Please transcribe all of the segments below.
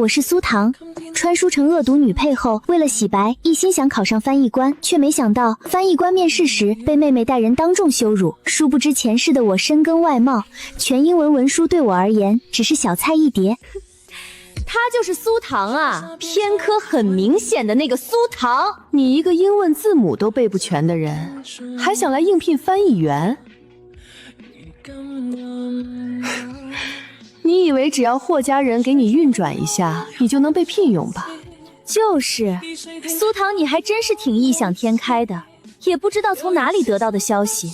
我是苏糖。穿书成恶毒女配后，为了洗白，一心想考上翻译官，却没想到翻译官面试时被妹妹带人当众羞辱。殊不知前世的我深耕外贸，全英文文书对我而言只是小菜一碟。他就是苏糖啊，偏科很明显的那个苏糖。你一个英文字母都背不全的人，还想来应聘翻译员？你以为只要霍家人给你运转一下，你就能被聘用吧？就是苏糖，你还真是挺异想天开的，也不知道从哪里得到的消息。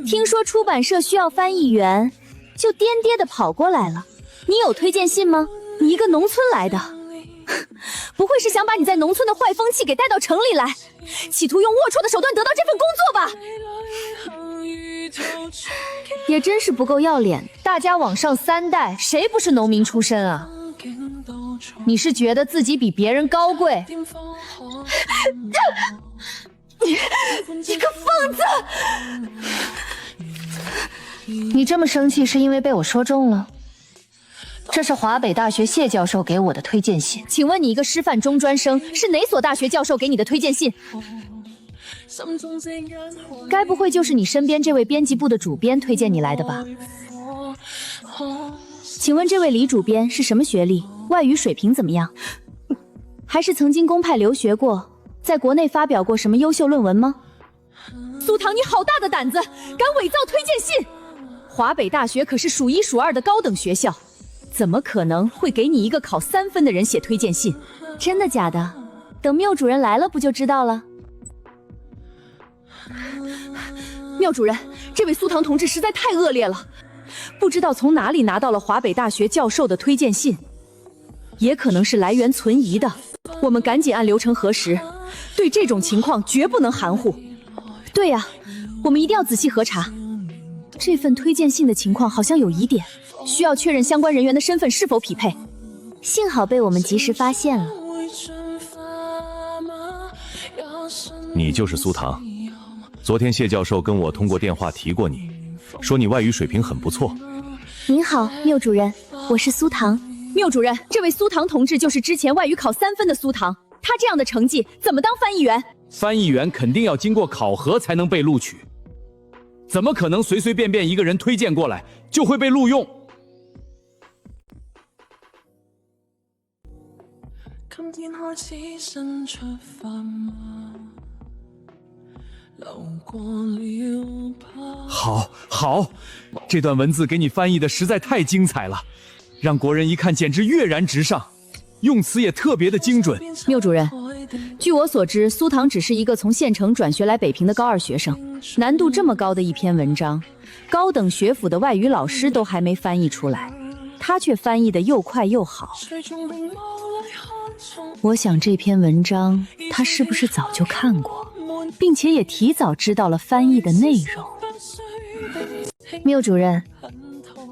听说出版社需要翻译员，就颠跌的跑过来了。你有推荐信吗？你一个农村来的，不会是想把你在农村的坏风气给带到城里来，企图用龌龊的手段得到这份工作吧？也真是不够要脸，大家往上3代，谁不是农民出身啊？你是觉得自己比别人高贵？你个疯子！你这么生气是因为被我说中了？这是华北大学谢教授给我的推荐信。请问你一个师范中专生，是哪所大学教授给你的推荐信？该不会就是你身边这位编辑部的主编推荐你来的吧？请问这位李主编是什么学历？外语水平怎么样？还是曾经公派留学过，在国内发表过什么优秀论文吗？苏糖，你好大的胆子，敢伪造推荐信！华北大学可是数1数2的高等学校，怎么可能会给你一个考3分的人写推荐信？真的假的？等缪主任来了不就知道了？缪主任，这位苏糖同志实在太恶劣了，不知道从哪里拿到了华北大学教授的推荐信，也可能是来源存疑的。我们赶紧按流程核实，对这种情况绝不能含糊。对呀，我们一定要仔细核查。这份推荐信的情况好像有疑点，需要确认相关人员的身份是否匹配。幸好被我们及时发现了。你就是苏糖。昨天谢教授跟我通过电话提过你，说你外语水平很不错。您好，缪主任，我是苏糖。缪主任，这位苏糖同志就是之前外语考3分的苏糖，他这样的成绩怎么当翻译员？翻译员肯定要经过考核才能被录取，怎么可能随随便便一个人推荐过来就会被录用？今天開始新出發好，这段文字给你翻译的实在太精彩了，让国人一看简直跃然直上，用词也特别的精准。缪主任，据我所知，苏糖只是一个从县城转学来北平的高2学生，难度这么高的一篇文章，高等学府的外语老师都还没翻译出来，他却翻译的又快又好。我想这篇文章他是不是早就看过，并且也提早知道了翻译的内容？缪主任，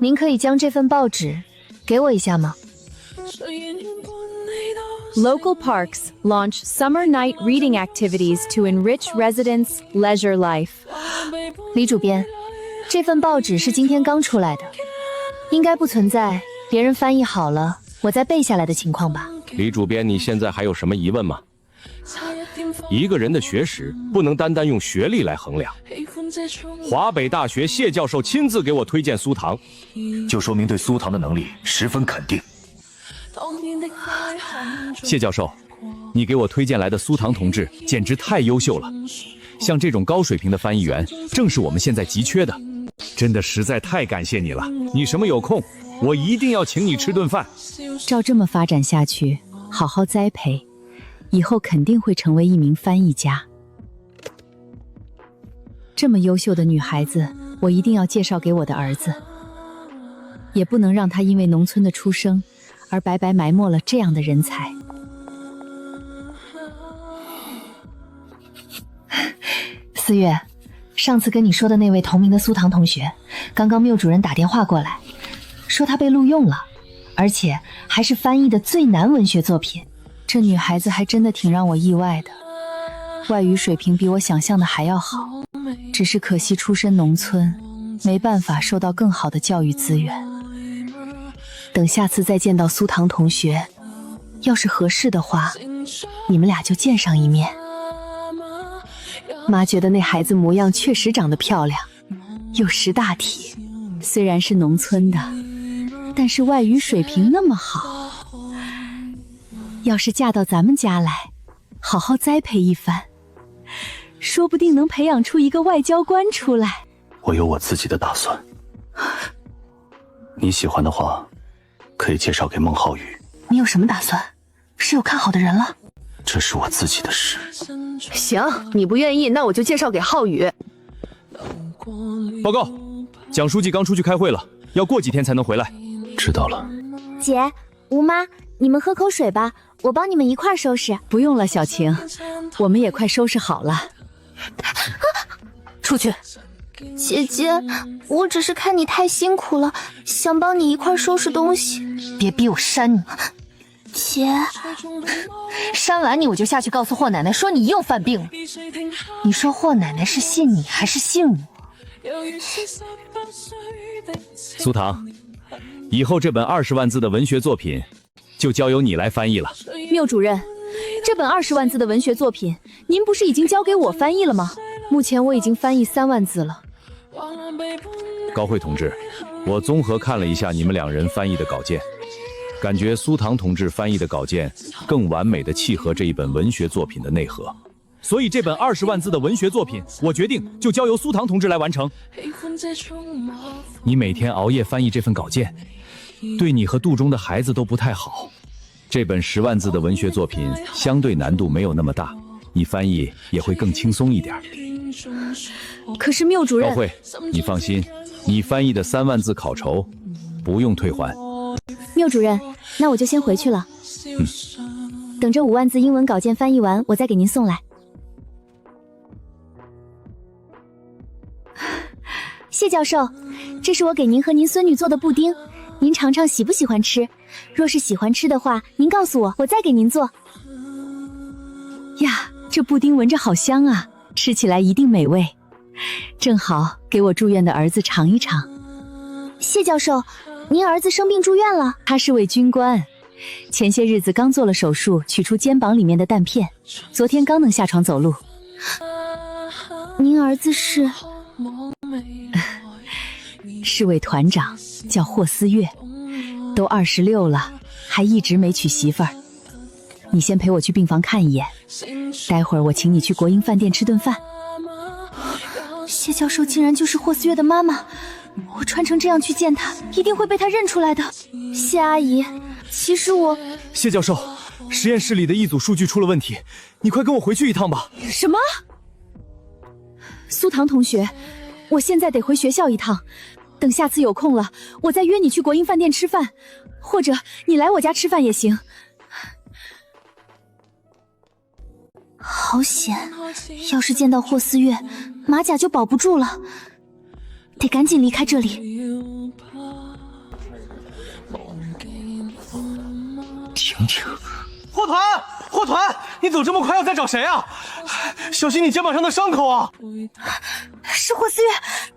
您可以将这份报纸给我一下吗？ Local parks launch summer night reading activities to enrich residents' leisure life. 李主编，这份报纸是今天刚出来的，应该不存在别人翻译好了我再背下来的情况吧？李主编，你现在还有什么疑问吗？一个人的学识不能单单用学历来衡量。华北大学谢教授亲自给我推荐苏糖，就说明对苏糖的能力十分肯定。谢教授，你给我推荐来的苏糖同志简直太优秀了，像这种高水平的翻译员正是我们现在急缺的，真的实在太感谢你了。你什么有空，我一定要请你吃顿饭。照这么发展下去，好好栽培，以后肯定会成为一名翻译家。这么优秀的女孩子，我一定要介绍给我的儿子，也不能让她因为农村的出生而白白埋没了这样的人才。4月，上次跟你说的那位同名的苏糖同学，刚刚缪主任打电话过来，说他被录用了，而且还是翻译的最难文学作品。这女孩子还真的挺让我意外的，外语水平比我想象的还要好，只是可惜出身农村，没办法受到更好的教育资源。等下次再见到苏唐同学，要是合适的话，你们俩就见上一面。妈觉得那孩子模样确实长得漂亮，又识大体，虽然是农村的，但是外语水平那么好。要是嫁到咱们家来，好好栽培一番，说不定能培养出一个外交官出来。我有我自己的打算，你喜欢的话，可以介绍给孟浩宇。你有什么打算？是有看好的人了？这是我自己的事。行，你不愿意，那我就介绍给浩宇。报告，蒋书记刚出去开会了，要过几天才能回来。知道了。姐，吴妈，你们喝口水吧，我帮你们一块儿收拾。不用了，小晴，我们也快收拾好了。出去。姐姐，我只是看你太辛苦了，想帮你一块儿收拾东西。别逼我扇你。姐，扇完你我就下去告诉霍奶奶说你又犯病了。你说霍奶奶是信你还是信我？苏唐，以后这本20万字的文学作品就交由你来翻译了。缪主任，这本20万字的文学作品，您不是已经交给我翻译了吗？目前我已经翻译3万字了。高慧同志，我综合看了一下你们2人翻译的稿件，感觉苏唐同志翻译的稿件更完美地契合这一本文学作品的内核。所以这本20万字的文学作品，我决定就交由苏唐同志来完成。你每天熬夜翻译这份稿件，对你和肚中的孩子都不太好。这本10万字的文学作品相对难度没有那么大，你翻译也会更轻松一点。可是缪主任，高慧，你放心，你翻译的3万字考酬不用退还。缪主任，那我就先回去了。等这5万字英文稿件翻译完，我再给您送来。谢教授，这是我给您和您孙女做的布丁，您尝尝喜不喜欢吃？若是喜欢吃的话，您告诉我，我再给您做。呀，这布丁闻着好香啊，吃起来一定美味。正好给我住院的儿子尝一尝。谢教授，您儿子生病住院了？他是位军官，前些日子刚做了手术，取出肩膀里面的弹片，昨天刚能下床走路。您儿子是？是位团长，叫霍思月，都26了，还一直没娶媳妇儿。你先陪我去病房看一眼，待会儿我请你去国营饭店吃顿饭。谢教授竟然就是霍思月的妈妈，我穿成这样去见她，一定会被她认出来的。谢阿姨，其实我……谢教授，实验室里的一组数据出了问题，你快跟我回去一趟吧。什么？苏唐同学，我现在得回学校一趟，等下次有空了，我再约你去国营饭店吃饭，或者你来我家吃饭也行。好险，要是见到霍思月，马甲就保不住了，得赶紧离开这里。婷婷，霍团，霍团，你走这么快要再找谁啊？小心你肩膀上的伤口啊！是霍思月，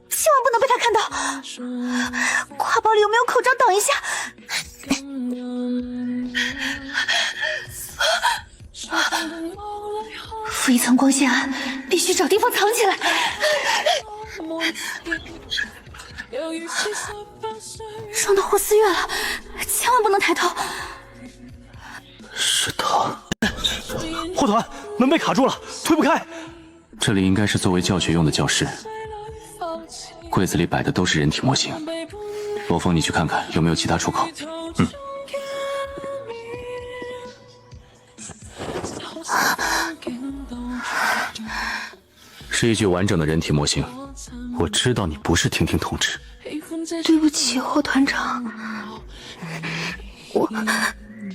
千万不能被他看到。挎包里有没有口罩？等一下。负一层光线暗，必须找地方藏起来。撞到霍思月了，千万不能抬头。是他。霍团，门被卡住了，推不开。这里应该是作为教学用的教室，柜子里摆的都是人体模型。罗峰，你去看看有没有其他出口。是一具完整的人体模型。我知道你不是婷婷同志。对不起，霍团长，我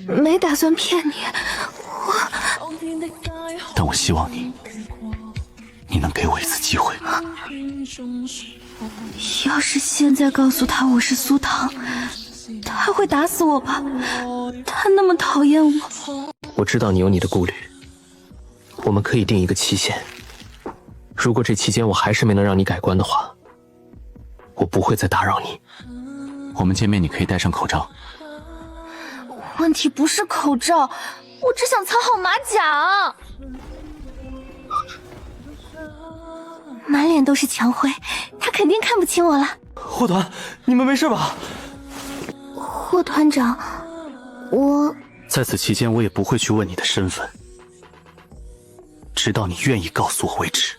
没打算骗你。但我希望你能给我一次机会。要是现在告诉他我是苏唐，他会打死我吧？他那么讨厌我。我知道你有你的顾虑，我们可以定一个期限。如果这期间我还是没能让你改观的话，我不会再打扰你。我们见面你可以戴上口罩，问题不是口罩，我只想藏好马甲。满脸都是墙灰，他肯定看不清我了。霍团，你们没事吧？霍团长，我在此期间，我也不会去问你的身份，直到你愿意告诉我为止。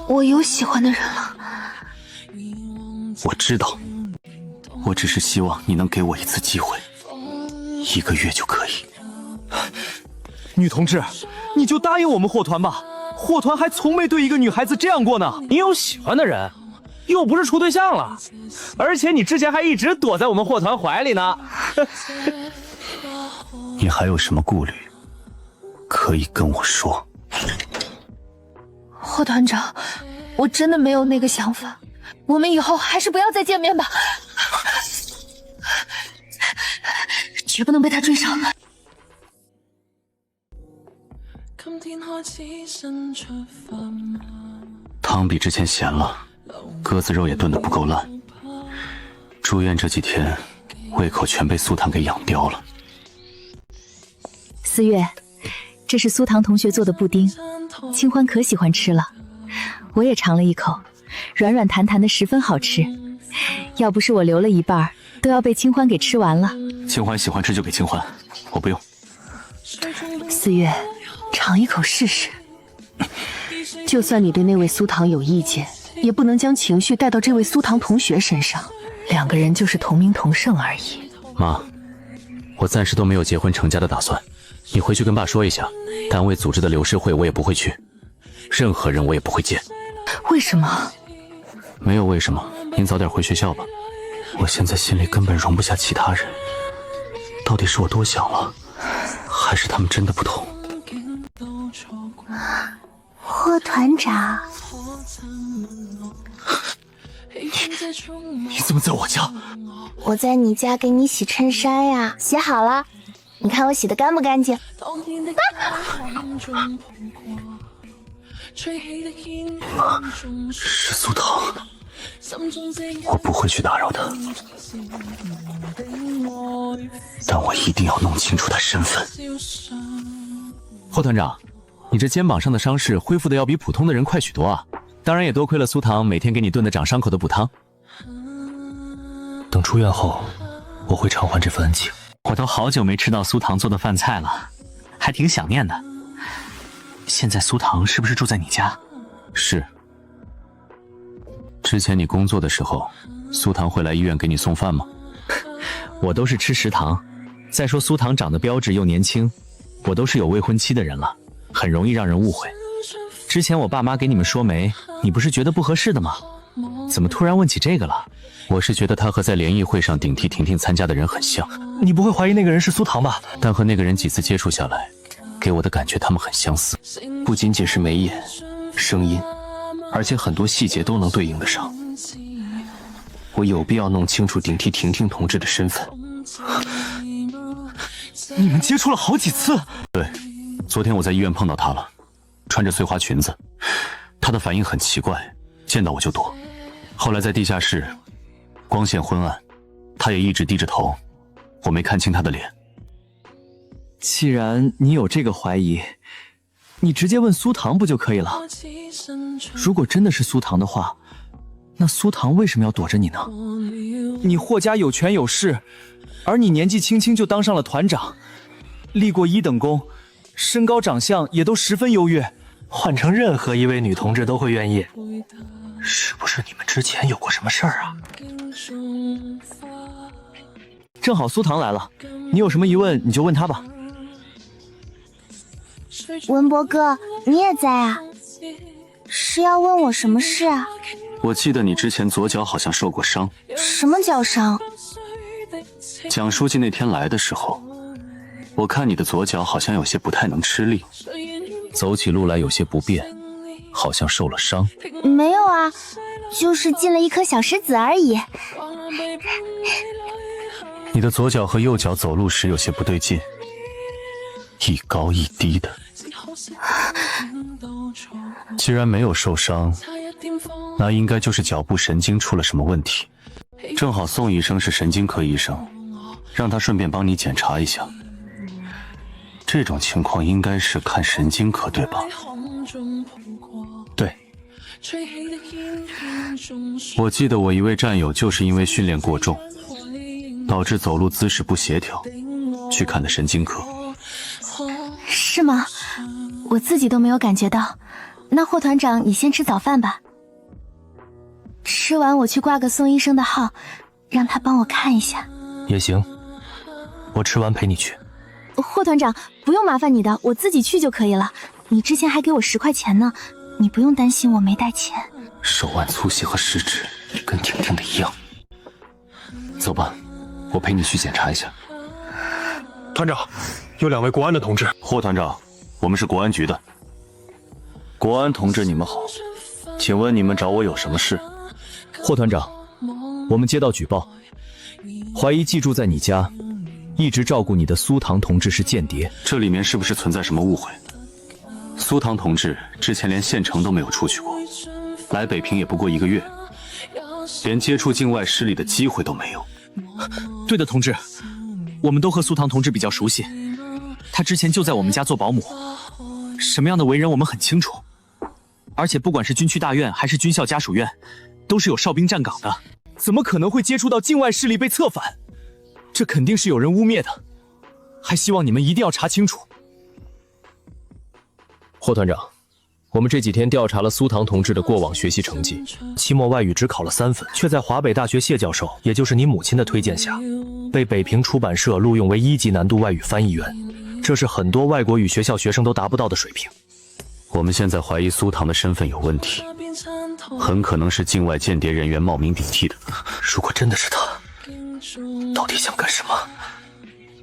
我有喜欢的人了。我知道，我只是希望你能给我一次机会，1个月就可以。女同志，你就答应我们霍团吧，霍团还从没对一个女孩子这样过呢。你有喜欢的人，又不是处对象了，而且你之前还一直躲在我们霍团怀里呢。你还有什么顾虑，可以跟我说。霍团长，我真的没有那个想法，我们以后还是不要再见面吧，绝不能被他追上。汤比之前咸了，鸽子肉也炖得不够烂。住院这几天，胃口全被苏糖给养刁了。思月，这是苏糖同学做的布丁，清欢可喜欢吃了，我也尝了一口，软软弹弹的，十分好吃。要不是我留了一半，都要被清欢给吃完了。清欢喜欢吃就给清欢，我不用。思月，尝一口试试。就算你对那位苏糖有意见，也不能将情绪带到这位苏糖同学身上。2个人就是同名同姓而已。妈，我暂时都没有结婚成家的打算，你回去跟爸说一下，单位组织的刘氏会我也不会去，任何人我也不会见。为什么？没有为什么，您早点回学校吧。我现在心里根本容不下其他人，到底是我多想了，还是他们真的不同？霍团长，你怎么在我家？我在你家给你洗衬衫呀，洗好了，你看我洗的干不干净？是苏糖，我不会去打扰他，但我一定要弄清楚他身份。霍团长，你这肩膀上的伤势恢复的要比普通的人快许多啊！当然也多亏了苏糖每天给你炖的长伤口的补汤。等出院后，我会偿还这份恩情。我都好久没吃到苏糖做的饭菜了，还挺想念的。现在苏糖是不是住在你家？是。之前你工作的时候，苏糖会来医院给你送饭吗？我都是吃食堂。再说苏糖长得标致又年轻，我都是有未婚妻的人了，很容易让人误会。之前我爸妈给你们说媒，你不是觉得不合适的吗？怎么突然问起这个了？我是觉得他和在联谊会上顶替婷婷参加的人很像。你不会怀疑那个人是苏糖吧？但和那个人几次接触下来，给我的感觉他们很相似，不仅仅是眉眼、声音，而且很多细节都能对应得上。我有必要弄清楚顶替婷婷同志的身份。你们接触了好几次？对，昨天我在医院碰到他了，穿着碎花裙子，他的反应很奇怪，见到我就躲。后来在地下室，光线昏暗，他也一直低着头，我没看清他的脸。既然你有这个怀疑，你直接问苏糖不就可以了？如果真的是苏糖的话，那苏糖为什么要躲着你呢？你霍家有权有势，而你年纪轻轻就当上了团长，立过1等功，身高长相也都十分优越。换成任何一位女同志都会愿意。是不是你们之前有过什么事儿啊？正好苏糖来了，你有什么疑问你就问他吧。文博哥，你也在啊？是要问我什么事啊？我记得你之前左脚好像受过伤。什么脚伤？蒋书记那天来的时候，我看你的左脚好像有些不太能吃力，走起路来有些不便，好像受了伤。没有啊，就是进了一颗小石子而已。你的左脚和右脚走路时有些不对劲，一高一低的。既然没有受伤，那应该就是脚部神经出了什么问题。正好宋医生是神经科医生，让他顺便帮你检查一下。这种情况应该是看神经科对吧？对。我记得我一位战友就是因为训练过重，导致走路姿势不协调，去看的神经科。是吗？我自己都没有感觉到。那霍团长，你先吃早饭吧。吃完我去挂个宋医生的号，让他帮我看一下。也行，我吃完陪你去。霍团长，不用麻烦你的，我自己去就可以了。你之前还给我10块钱呢，你不用担心我没带钱。手腕粗细和食指跟婷婷的一样。走吧，我陪你去检查一下。团长，有2位国安的同志。霍团长，我们是国安局的。国安同志，你们好，请问你们找我有什么事？霍团长，我们接到举报，怀疑寄住在你家，一直照顾你的苏唐同志是间谍。这里面是不是存在什么误会？苏唐同志之前连县城都没有出去过，来北平也不过1个月，连接触境外势力的机会都没有。对的，同志，我们都和苏唐同志比较熟悉，他之前就在我们家做保姆，什么样的为人我们很清楚。而且不管是军区大院还是军校家属院，都是有哨兵站岗的，怎么可能会接触到境外势力被策反？这肯定是有人污蔑的，还希望你们一定要查清楚。霍团长，我们这几天调查了苏唐同志的过往学习成绩，期末外语只考了3分，却在华北大学谢教授，也就是你母亲的推荐下，被北平出版社录用为1级难度外语翻译员，这是很多外国语学校学生都达不到的水平。我们现在怀疑苏唐的身份有问题，很可能是境外间谍人员冒名顶替的。如果真的是他，到底想干什么？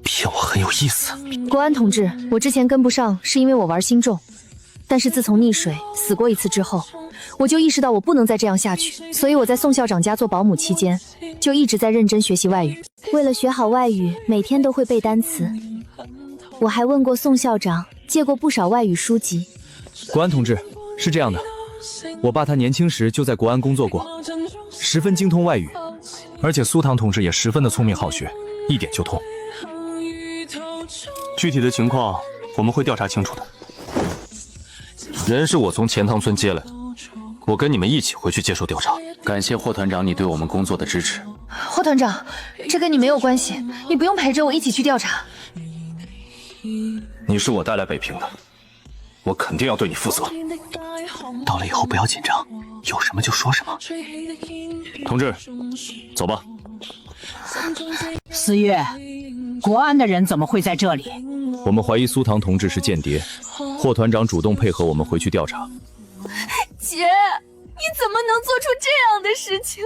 骗我很有意思。国安同志，我之前跟不上是因为我玩心重，但是自从溺水死过1次之后，我就意识到我不能再这样下去，所以我在宋校长家做保姆期间，就一直在认真学习外语。为了学好外语，每天都会背单词。我还问过宋校长，借过不少外语书籍。国安同志，是这样的，我爸他年轻时就在国安工作过，十分精通外语，而且苏唐同志也十分的聪明好学，一点就通。具体的情况我们会调查清楚的。人是我从钱塘村接来的，我跟你们一起回去接受调查。感谢霍团长你对我们工作的支持。霍团长，这跟你没有关系，你不用陪着我一起去调查。你是我带来北平的，我肯定要对你负责。到了以后不要紧张，有什么就说什么。同志，走吧。思月，国安的人怎么会在这里？我们怀疑苏唐同志是间谍，霍团长主动配合我们回去调查。姐，你怎么能做出这样的事情？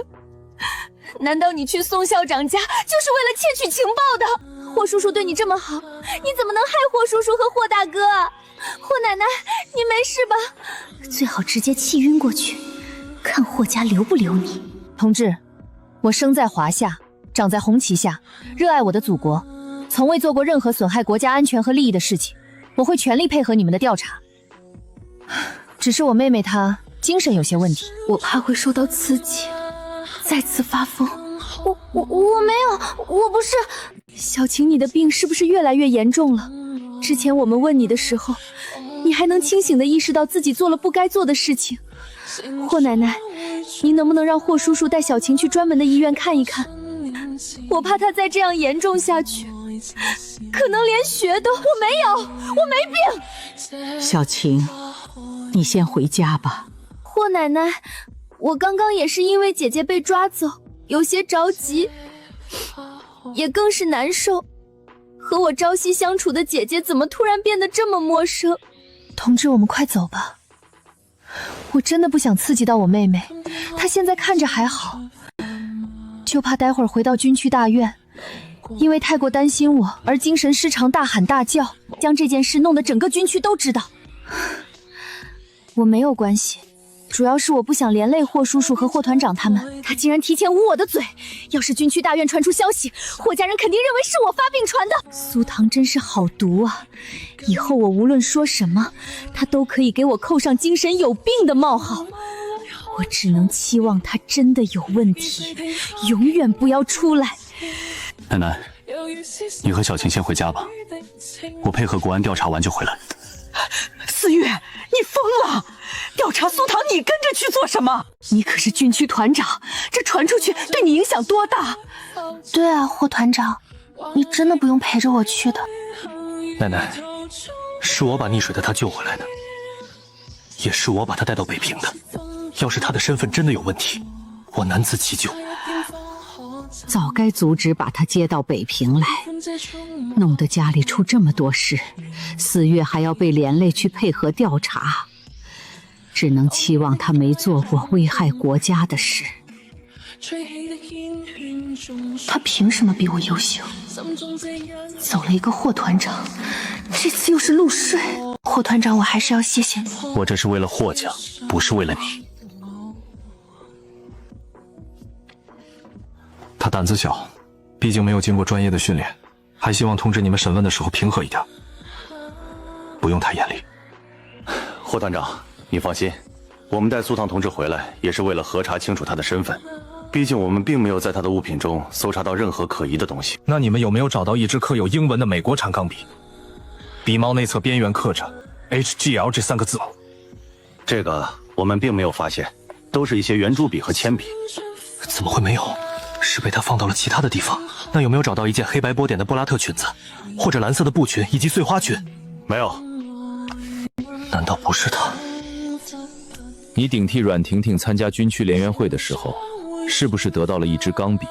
难道你去宋校长家就是为了窃取情报的？霍叔叔对你这么好，你怎么能害霍叔叔和霍大哥啊？霍奶奶，你没事吧？最好直接气晕过去，看霍家留不留你。同志，我生在华夏，长在红旗下，热爱我的祖国，从未做过任何损害国家安全和利益的事情。我会全力配合你们的调查。只是我妹妹她精神有些问题，我怕会受到刺激，再次发疯。我没有，我不是。小晴，你的病是不是越来越严重了？之前我们问你的时候，你还能清醒地意识到自己做了不该做的事情。霍奶奶，您能不能让霍叔叔带小晴去专门的医院看一看？我怕她再这样严重下去，可能连血都……我没有，我没病。小晴，你先回家吧。霍奶奶，我刚刚也是因为姐姐被抓走，有些着急，也更是难受。和我朝夕相处的姐姐怎么突然变得这么陌生？同志，我们快走吧。我真的不想刺激到我妹妹，她现在看着还好，就怕待会儿回到军区大院，因为太过担心我而精神失常，大喊大叫，将这件事弄得整个军区都知道。我没有关系，主要是我不想连累霍叔叔和霍团长他们。他竟然提前捂我的嘴，要是军区大院传出消息，霍家人肯定认为是我发病传的。苏唐真是好毒啊！以后我无论说什么，他都可以给我扣上精神有病的冒号。我只能期望他真的有问题，永远不要出来。奶奶，你和小晴先回家吧，我配合国安调查完就回来。思月，你疯了！调查苏唐，你跟着去做什么？你可是军区团长，这传出去对你影响多大？对啊，霍团长，你真的不用陪着我去的。奶奶，是我把溺水的他救回来的，也是我把他带到北平的。要是他的身份真的有问题，我难辞其咎。早该阻止把他接到北平来，弄得家里出这么多事，4月还要被连累去配合调查，只能期望他没做过危害国家的事。他凭什么比我优秀？走了一个霍团长，这次又是入睡。霍团长，我还是要谢谢你。我这是为了霍家，不是为了你。他胆子小，毕竟没有经过专业的训练，还希望通知你们审问的时候平和一点，不用太严厉。霍团长，你放心，我们带苏唐同志回来也是为了核查清楚他的身份，毕竟我们并没有在他的物品中搜查到任何可疑的东西。那你们有没有找到一支刻有英文的美国长钢笔？笔帽内侧边缘刻着 HGL 这3个字母。这个我们并没有发现，都是一些圆珠笔和铅笔。怎么会没有？是被他放到了其他的地方。那有没有找到一件黑白波点的波拉特裙子，或者蓝色的布裙以及碎花裙？没有。难道不是他？你顶替阮婷婷参加军区联员会的时候，是不是得到了一支钢笔？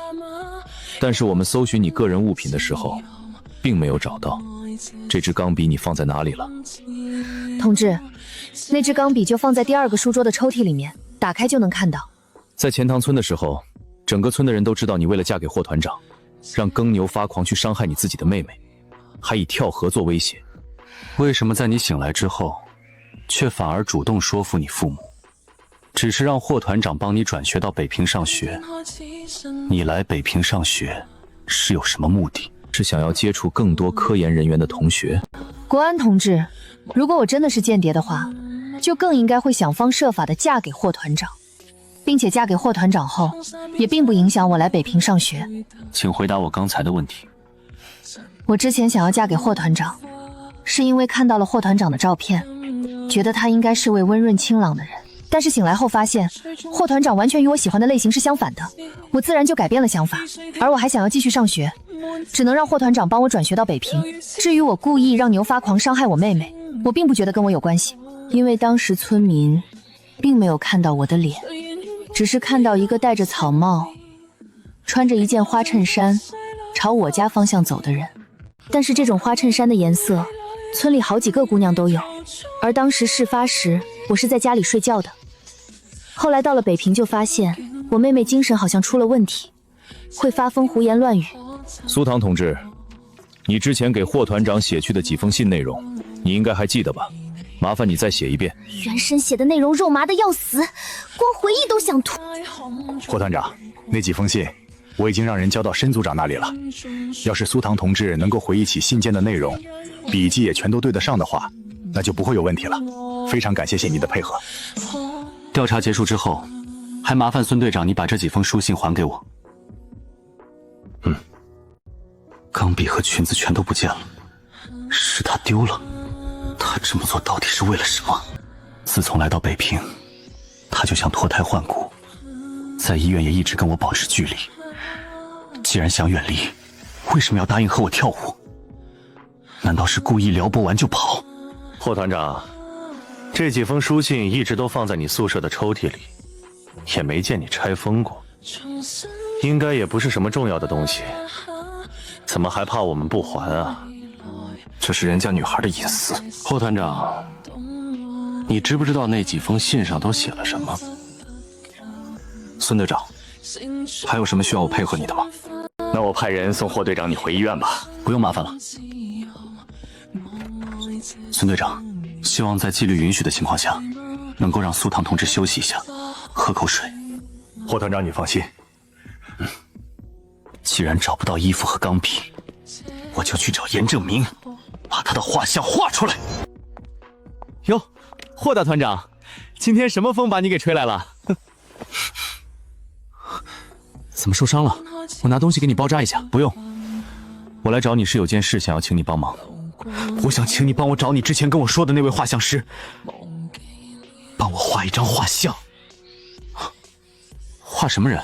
但是我们搜寻你个人物品的时候，并没有找到。这支钢笔你放在哪里了？同志，那支钢笔就放在第2个书桌的抽屉里面，打开就能看到。在钱塘村的时候，整个村的人都知道你为了嫁给霍团长，让耕牛发狂去伤害你自己的妹妹，还以跳河做威胁。为什么在你醒来之后，却反而主动说服你父母，只是让霍团长帮你转学到北平上学？你来北平上学是有什么目的？是想要接触更多科研人员的同学？国安同志，如果我真的是间谍的话，就更应该会想方设法的嫁给霍团长，并且嫁给霍团长后，也并不影响我来北平上学。请回答我刚才的问题。我之前想要嫁给霍团长，是因为看到了霍团长的照片，觉得他应该是位温润清朗的人。但是醒来后发现，霍团长完全与我喜欢的类型是相反的，我自然就改变了想法。而我还想要继续上学，只能让霍团长帮我转学到北平。至于我故意让牛发狂伤害我妹妹，我并不觉得跟我有关系，因为当时村民并没有看到我的脸，只是看到一个戴着草帽，穿着一件花衬衫，朝我家方向走的人。但是这种花衬衫的颜色，村里好几个姑娘都有，而当时事发时，我是在家里睡觉的。后来到了北平，就发现我妹妹精神好像出了问题，会发疯胡言乱语。苏唐同志，你之前给霍团长写去的几封信内容，你应该还记得吧？麻烦你再写一遍。原神写的内容肉麻的要死，光回忆都想吐。霍团长，那几封信我已经让人交到申组长那里了。要是苏唐同志能够回忆起信件的内容，笔记也全都对得上的话，那就不会有问题了。非常感谢你的配合。调查结束之后，还麻烦孙队长你把这几封书信还给我。钢笔和裙子全都不见了，是他丢了。他这么做到底是为了什么？自从来到北平，他就想脱胎换骨，在医院也一直跟我保持距离。既然想远离，为什么要答应和我跳舞？难道是故意撩拨完就跑？霍团长，这几封书信一直都放在你宿舍的抽屉里，也没见你拆封过，应该也不是什么重要的东西，怎么还怕我们不还啊？这是人家女孩的隐私。霍团长，你知不知道那几封信上都写了什么？孙队长，还有什么需要我配合你的吗？那我派人送霍队长你回医院吧。不用麻烦了。孙队长，希望在纪律允许的情况下，能够让苏唐同志休息一下，喝口水。霍团长，你放心。既然找不到衣服和钢笔，我就去找严正明，把他的画像画出来。哟，霍大团长，今天什么风把你给吹来了？怎么受伤了？我拿东西给你包扎一下。不用，我来找你是有件事想要请你帮忙。我想请你帮我找你之前跟我说的那位画像师，帮我画一张画像。画什么人？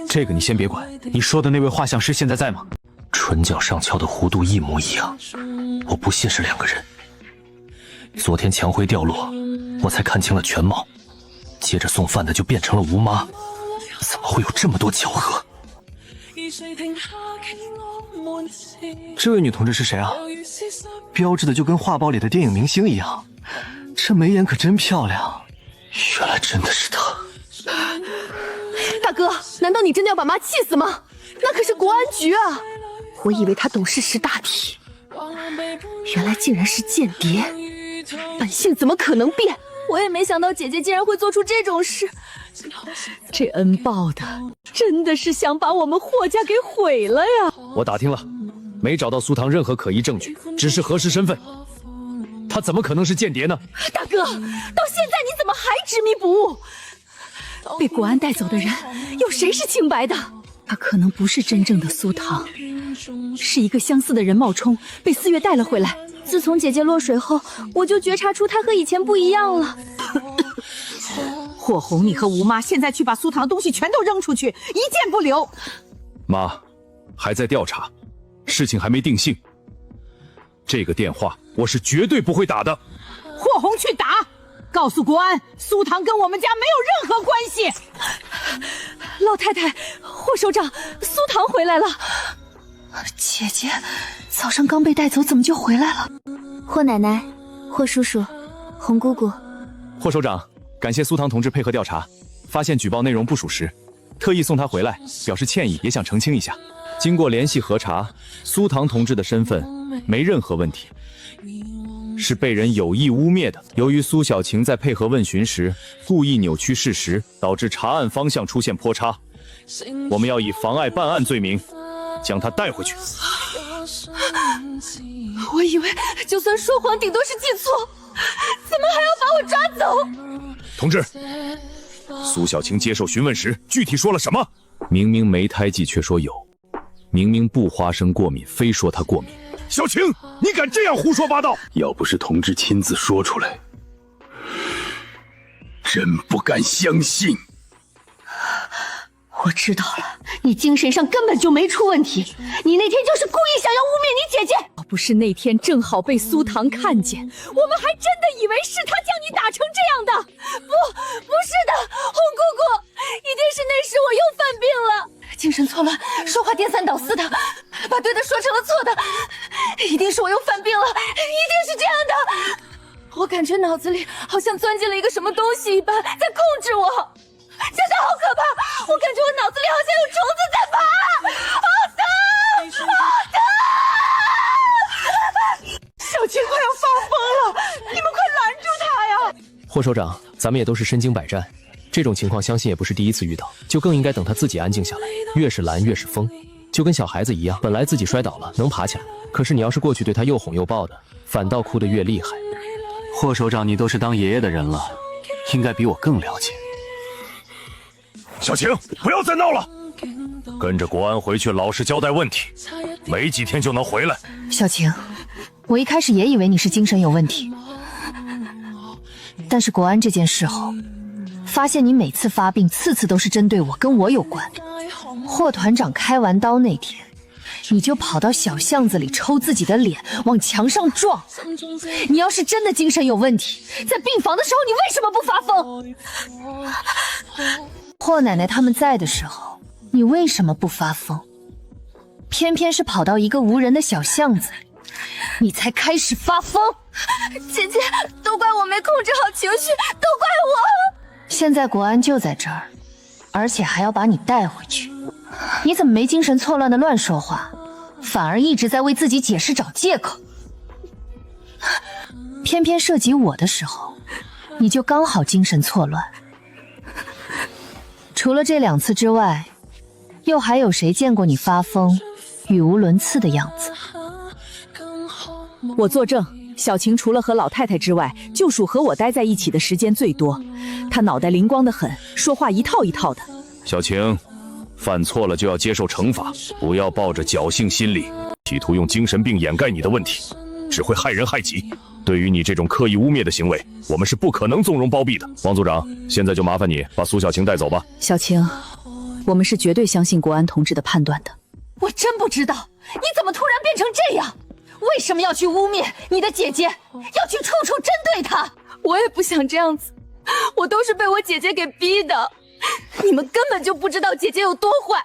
这个你先别管。你说的那位画像师现在在吗？唇角上翘的弧度一模一样，我不信是两个人。昨天墙灰掉落，我才看清了全貌，接着送饭的就变成了吴妈，怎么会有这么多巧合？这位女同志是谁啊？标致的就跟画报里的电影明星一样，这眉眼可真漂亮。原来真的是她。大哥，难道你真的要把妈气死吗？那可是国安局啊！我以为他懂事识大体，原来竟然是间谍。本性怎么可能变？我也没想到姐姐竟然会做出这种事。这恩报的真的是想把我们霍家给毁了呀！我打听了，没找到苏唐任何可疑证据，只是核实身份。他怎么可能是间谍呢？大哥，到现在你怎么还执迷不悟？被国安带走的人，有谁是清白的？他可能不是真正的苏唐，是一个相似的人冒充，被四月带了回来。自从姐姐落水后，我就觉察出她和以前不一样了。霍红，你和吴妈现在去把苏唐东西全都扔出去，一件不留。妈，还在调查，事情还没定性。这个电话我是绝对不会打的。霍红去打，告诉国安，苏唐跟我们家没有任何关系。老太太，霍首长，苏唐回来了。姐姐，早上刚被带走，怎么就回来了？霍奶奶、霍叔叔、红姑姑，霍首长，感谢苏唐同志配合调查，发现举报内容不属实，特意送他回来，表示歉意，也想澄清一下。经过联系核查，苏唐同志的身份没任何问题，是被人有意污蔑的。由于苏小晴在配合问询时故意扭曲事实，导致查案方向出现坡差，我们要以妨碍办案罪名将他带回去。我以为就算说谎，顶多是记错，怎么还要把我抓走？同志，苏小晴接受询问时具体说了什么？明明没胎记却说有，明明不花生过敏非说她过敏。小晴，你敢这样胡说八道？要不是同志亲自说出来，真不敢相信。我知道了，你精神上根本就没出问题，你那天就是故意想要污蔑你姐姐。要不是那天正好被苏唐看见，我们还真的以为是他将你打成这样的。不是的，红姑姑，一定是那时我又犯病了，精神错乱，说话颠三倒四的，把对的说成了错的，一定是我又犯病了，一定是这样的。我感觉脑子里好像钻进了一个什么东西一般，在控制我。现在好可怕！我感觉我脑子里好像有虫子在爬，好疼，好疼！小青快要发疯了，你们快拦住他呀！霍首长，咱们也都是身经百战，这种情况相信也不是第一次遇到，就更应该等他自己安静下来。越是拦越是疯，就跟小孩子一样，本来自己摔倒了能爬起来，可是你要是过去对他又哄又抱的，反倒哭得越厉害。霍首长，你都是当爷爷的人了，应该比我更了解。小晴，不要再闹了，跟着国安回去老实交代问题，没几天就能回来。小晴，我一开始也以为你是精神有问题，但是国安这件事后，发现你每次发病，次次都是针对我，跟我有关。霍团长开完刀那天，你就跑到小巷子里抽自己的脸，往墙上撞。你要是真的精神有问题，在病房的时候你为什么不发疯？霍奶奶他们在的时候，你为什么不发疯？偏偏是跑到一个无人的小巷子里，你才开始发疯。姐姐，都怪我没控制好情绪，都怪我。现在国安就在这儿，而且还要把你带回去，你怎么没精神错乱的乱说话，反而一直在为自己解释找借口？偏偏涉及我的时候，你就刚好精神错乱。除了这2次之外，又还有谁见过你发疯、语无伦次的样子？我作证，小晴除了和老太太之外，就属和我待在一起的时间最多。她脑袋灵光得很，说话一套一套的。小晴，犯错了就要接受惩罚，不要抱着侥幸心理，企图用精神病掩盖你的问题，只会害人害己。对于你这种刻意污蔑的行为，我们是不可能纵容包庇的。王组长，现在就麻烦你把苏小晴带走吧。小晴，我们是绝对相信国安同志的判断的。我真不知道你怎么突然变成这样，为什么要去污蔑你的姐姐，要去处处针对她？我也不想这样子，我都是被我姐姐给逼的。你们根本就不知道姐姐有多坏，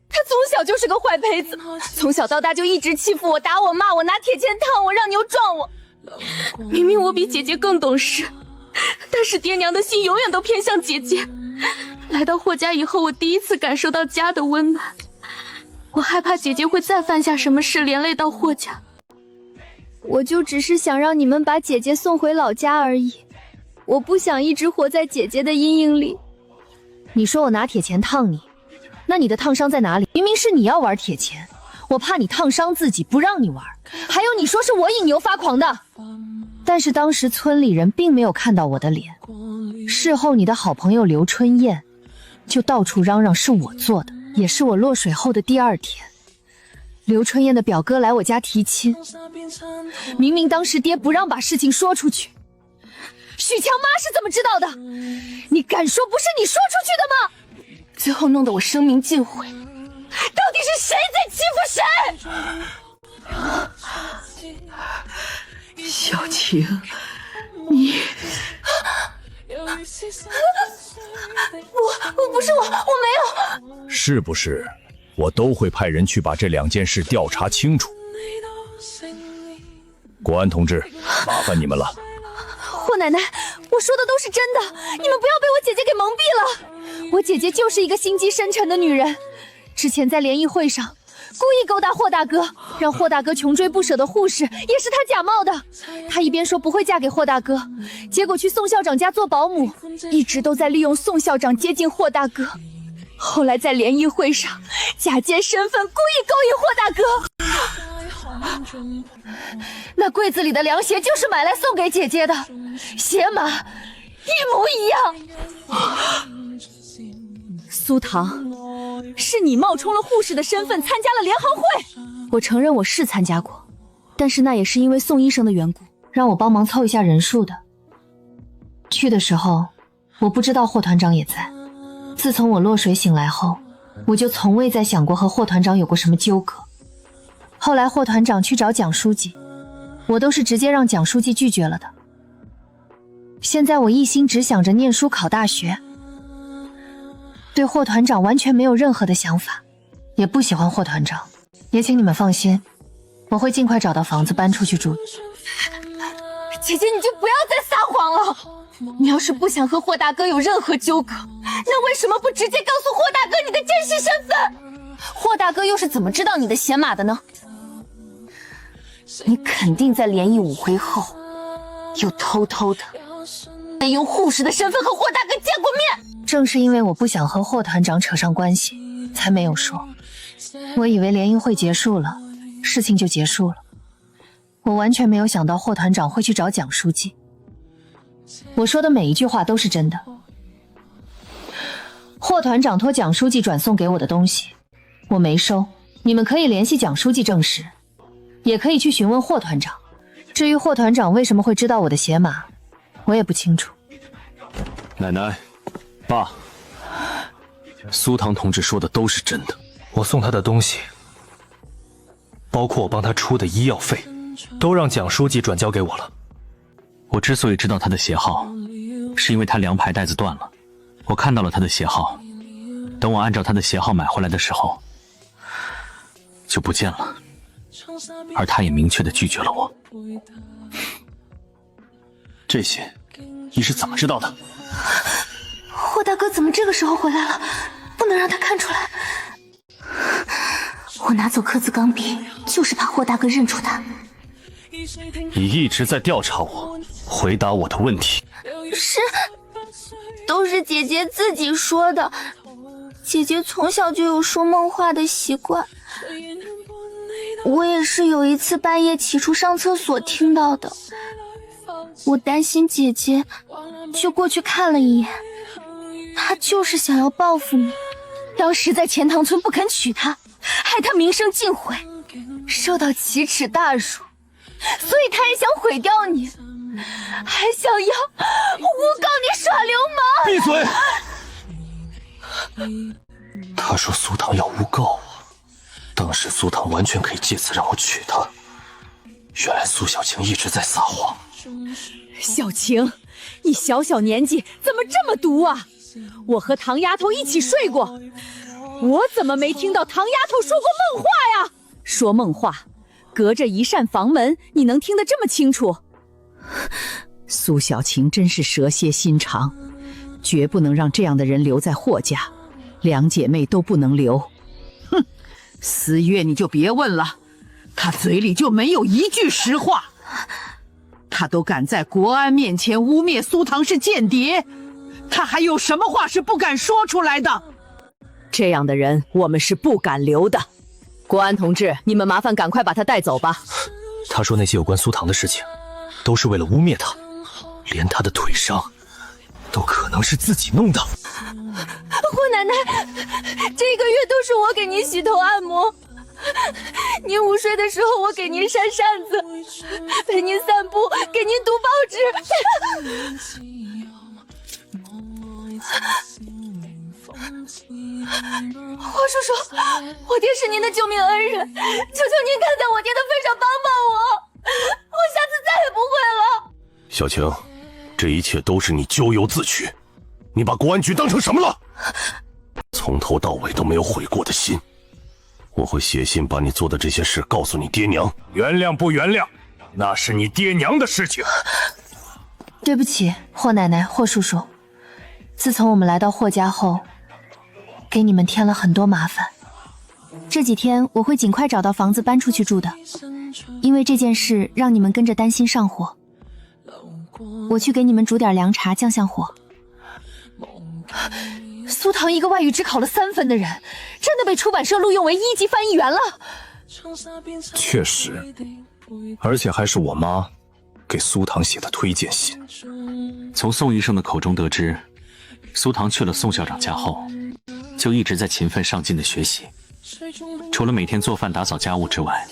她从小就是个坏胚子，从小到大就一直欺负我，打我，骂我，拿铁钳烫我，让牛撞我。明明我比姐姐更懂事，但是爹娘的心永远都偏向姐姐。来到霍家以后，我第一次感受到家的温暖。我害怕姐姐会再犯下什么事，连累到霍家。我就只是想让你们把姐姐送回老家而已，我不想一直活在姐姐的阴影里。你说我拿铁钳烫你，那你的烫伤在哪里？明明是你要玩铁钳，我怕你烫伤自己，不让你玩。还有你说是我引牛发狂的，但是当时村里人并没有看到我的脸。事后你的好朋友刘春燕就到处嚷嚷是我做的，也是我落水后的第2天。刘春燕的表哥来我家提亲，明明当时爹不让把事情说出去，许强妈是怎么知道的？你敢说不是你说出去的吗？最后弄得我生命尽毁，到底是谁在欺负谁？小晴，你不是我没有。是不是？我都会派人去把这2件事调查清楚。国安同志，麻烦你们了。霍奶奶，我说的都是真的，你们不要被我姐姐给蒙蔽了。我姐姐就是一个心机深沉的女人，之前在联谊会上故意勾搭霍大哥，让霍大哥穷追不舍的护士也是她假冒的。她一边说不会嫁给霍大哥，结果去宋校长家做保姆，一直都在利用宋校长接近霍大哥。后来在联谊会上假借身份故意勾引霍大哥。那柜子里的凉鞋就是买来送给姐姐的，鞋码一模一样。苏唐，是你冒充了护士的身份参加了联航会。我承认我是参加过，但是那也是因为宋医生的缘故，让我帮忙凑一下人数的。去的时候我不知道霍团长也在，自从我落水醒来后，我就从未再想过和霍团长有过什么纠葛。后来霍团长去找蒋书记，我都是直接让蒋书记拒绝了的。现在我一心只想着念书考大学，对霍团长完全没有任何的想法，也不喜欢霍团长。也请你们放心，我会尽快找到房子搬出去住。姐姐，你就不要再撒谎了。你要是不想和霍大哥有任何纠葛，那为什么不直接告诉霍大哥你的真实身份？霍大哥又是怎么知道你的鞋码的呢？你肯定在联谊舞会后又偷偷的用护士的身份和霍大哥见过面。正是因为我不想和霍团长扯上关系，才没有说。我以为联谊会结束了，事情就结束了。我完全没有想到霍团长会去找蒋书记。我说的每一句话都是真的。霍团长托蒋书记转送给我的东西，我没收。你们可以联系蒋书记证实，也可以去询问霍团长。至于霍团长为什么会知道我的鞋码，我也不清楚。奶奶，爸，苏唐同志说的都是真的。我送他的东西，包括我帮他出的医药费，都让蒋书记转交给我了。我之所以知道他的鞋号，是因为他粮牌带子断了，我看到了他的鞋号，等我按照他的鞋号买回来的时候，就不见了，而他也明确地拒绝了我。这些你是怎么知道的？霍大哥怎么这个时候回来了？不能让他看出来。我拿走刻字钢笔，就是怕霍大哥认出他。你一直在调查我，回答我的问题。都是姐姐自己说的。姐姐从小就有说梦话的习惯，我也是有一次半夜起出上厕所听到的，我担心姐姐，就过去看了一眼。她就是想要报复你，当时在钱塘村不肯娶她，害她名声尽毁，受到奇耻大辱，所以她也想毁掉你，还想要诬告你耍流氓。闭嘴！他说苏唐要诬告我，当时苏唐完全可以借此让我娶她。原来苏小晴一直在撒谎。小晴，你小小年纪怎么这么毒啊？我和唐丫头一起睡过，我怎么没听到唐丫头说过梦话呀？说梦话，隔着一扇房门，你能听得这么清楚？苏小晴真是蛇蝎心肠，绝不能让这样的人留在霍家，两姐妹都不能留。哼，思月你就别问了，她嘴里就没有一句实话。她都敢在国安面前污蔑苏唐是间谍，她还有什么话是不敢说出来的？这样的人我们是不敢留的。国安同志，你们麻烦赶快把他带走吧。他说那些有关苏唐的事情，都是为了污蔑他，连他的腿伤都可能是自己弄的。霍奶奶，这个月都是我给您洗头按摩，您午睡的时候我给您扇扇子，陪您散步，给您读报纸。霍叔叔，我爹是您的救命恩人，求求您看在我爹的份上帮帮我，我下次再也不会了。小晴，这一切都是你咎由自取，你把国安局当成什么了？从头到尾都没有悔过的心。我会写信把你做的这些事告诉你爹娘。原谅不原谅，那是你爹娘的事情。对不起，霍奶奶、霍叔叔，自从我们来到霍家后，给你们添了很多麻烦。这几天我会尽快找到房子搬出去住的，因为这件事让你们跟着担心上火。我去给你们煮点凉茶降降火。苏唐一个外语只考了3分的人，真的被出版社录用为1级翻译员了。确实，而且还是我妈给苏唐写的推荐信。从宋医生的口中得知，苏唐去了宋校长家后，就一直在勤奋上进的学习。除了每天做饭打扫家务之外，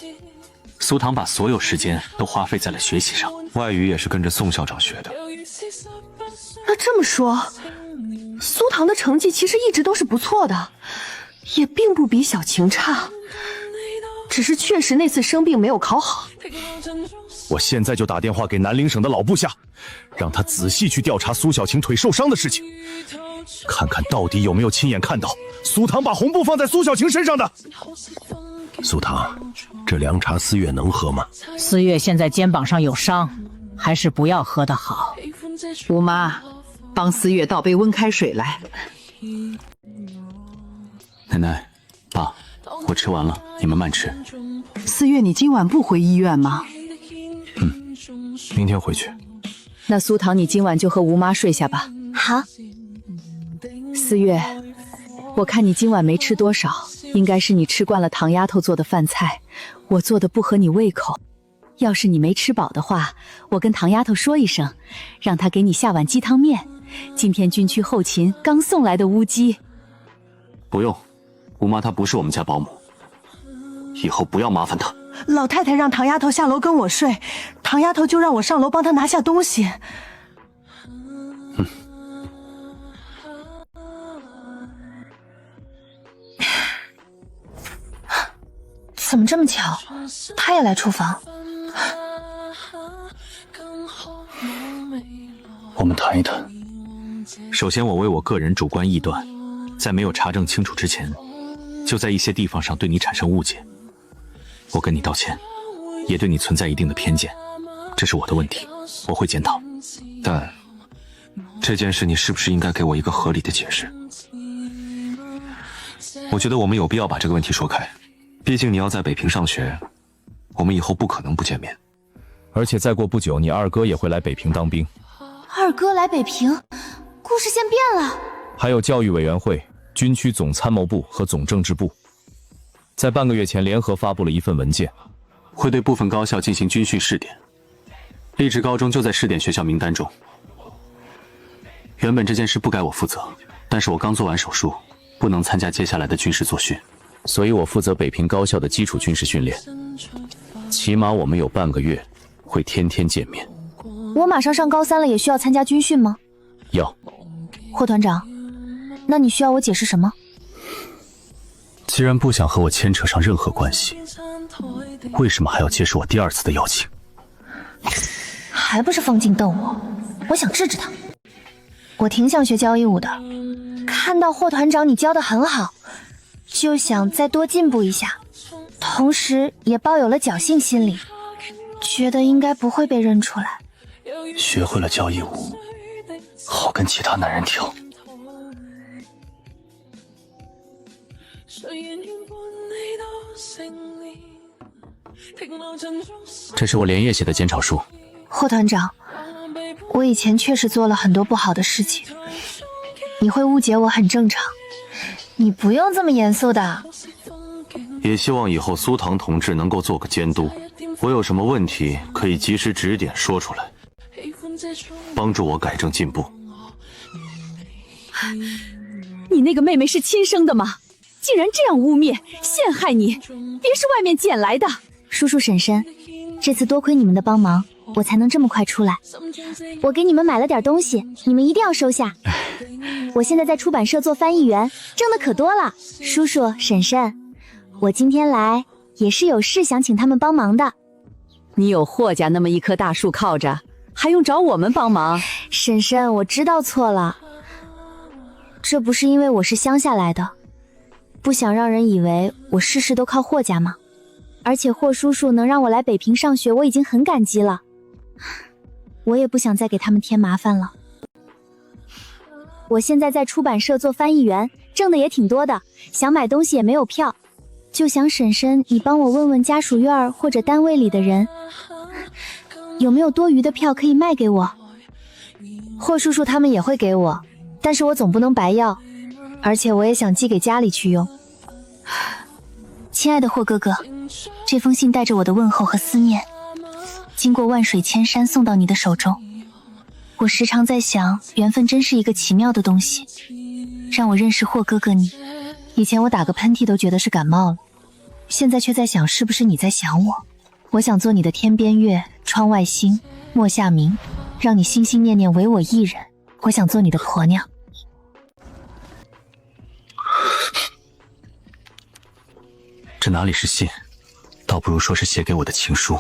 苏唐把所有时间都花费在了学习上。外语也是跟着宋校长学的。那这么说，苏唐的成绩其实一直都是不错的，也并不比小晴差，只是确实那次生病没有考好。我现在就打电话给南陵省的老部下，让他仔细去调查苏小晴腿受伤的事情，看看到底有没有亲眼看到苏唐把红布放在苏小晴身上的。苏唐，这凉茶思月能喝吗？思月现在肩膀上有伤，还是不要喝的好。吴妈，帮思月倒杯温开水来。奶奶，爸，我吃完了，你们慢吃。思月，你今晚不回医院吗？明天回去。那苏唐，你今晚就和吴妈睡下吧。好。思月，我看你今晚没吃多少，应该是你吃惯了唐丫头做的饭菜，我做的不合你胃口。要是你没吃饱的话，我跟唐丫头说一声，让她给你下碗鸡汤面。今天军区后勤刚送来的乌鸡。不用，吴妈她不是我们家保姆，以后不要麻烦她。老太太让唐丫头下楼跟我睡，唐丫头就让我上楼帮她拿下东西。怎么这么巧，他也来厨房？我们谈一谈。首先，我为我个人主观臆断，在没有查证清楚之前，就在一些地方上对你产生误解。我跟你道歉，也对你存在一定的偏见，这是我的问题，我会检讨。但这件事你是不是应该给我一个合理的解释？我觉得我们有必要把这个问题说开，毕竟你要在北平上学，我们以后不可能不见面。而且再过不久，你二哥也会来北平当兵。二哥来北平，故事线变了。还有教育委员会、军区总参谋部和总政治部。在半个月前联合发布了一份文件，会对部分高校进行军训试点。励志高中就在试点学校名单中。原本这件事不该我负责，但是我刚做完手术，不能参加接下来的军事作训，所以我负责北平高校的基础军事训练。起码我们有半个月会天天见面。我马上上高3了，也需要参加军训吗？要。霍团长，那你需要我解释什么？既然不想和我牵扯上任何关系，为什么还要接受我第2次的邀请？还不是方静瞪我，我想治治他。我挺想学交谊舞的，看到霍团长你教得很好，就想再多进步一下，同时也抱有了侥幸心理，觉得应该不会被认出来。学会了交谊舞，好跟其他男人跳。这是我连夜写的检讨书。霍团长，我以前确实做了很多不好的事情，你会误解我很正常，你不用这么严肃的。也希望以后苏唐同志能够做个监督，我有什么问题可以及时指点说出来，帮助我改正进步。你那个妹妹是亲生的吗？竟然这样污蔑陷害你，别是外面捡来的。叔叔婶婶，这次多亏你们的帮忙，我才能这么快出来。我给你们买了点东西，你们一定要收下。我现在在出版社做翻译员，挣的可多了。叔叔婶婶，我今天来也是有事想请他们帮忙的。你有霍家那么一棵大树靠着，还用找我们帮忙？婶婶，我知道错了，这不是因为我是乡下来的，不想让人以为我事事都靠霍家吗？而且霍叔叔能让我来北平上学，我已经很感激了。我也不想再给他们添麻烦了。我现在在出版社做翻译员，挣的也挺多的，想买东西也没有票，就想婶婶你帮我问问家属院或者单位里的人，有没有多余的票可以卖给我。霍叔叔他们也会给我，但是我总不能白要，而且我也想寄给家里去用。亲爱的霍哥哥，这封信带着我的问候和思念，经过万水千山送到你的手中。我时常在想，缘分真是一个奇妙的东西，让我认识霍哥哥你。以前我打个喷嚏都觉得是感冒了，现在却在想是不是你在想我。我想做你的天边月、窗外星、墨下明，让你心心念念唯我一人。我想做你的婆娘。这哪里是信，倒不如说是写给我的情书。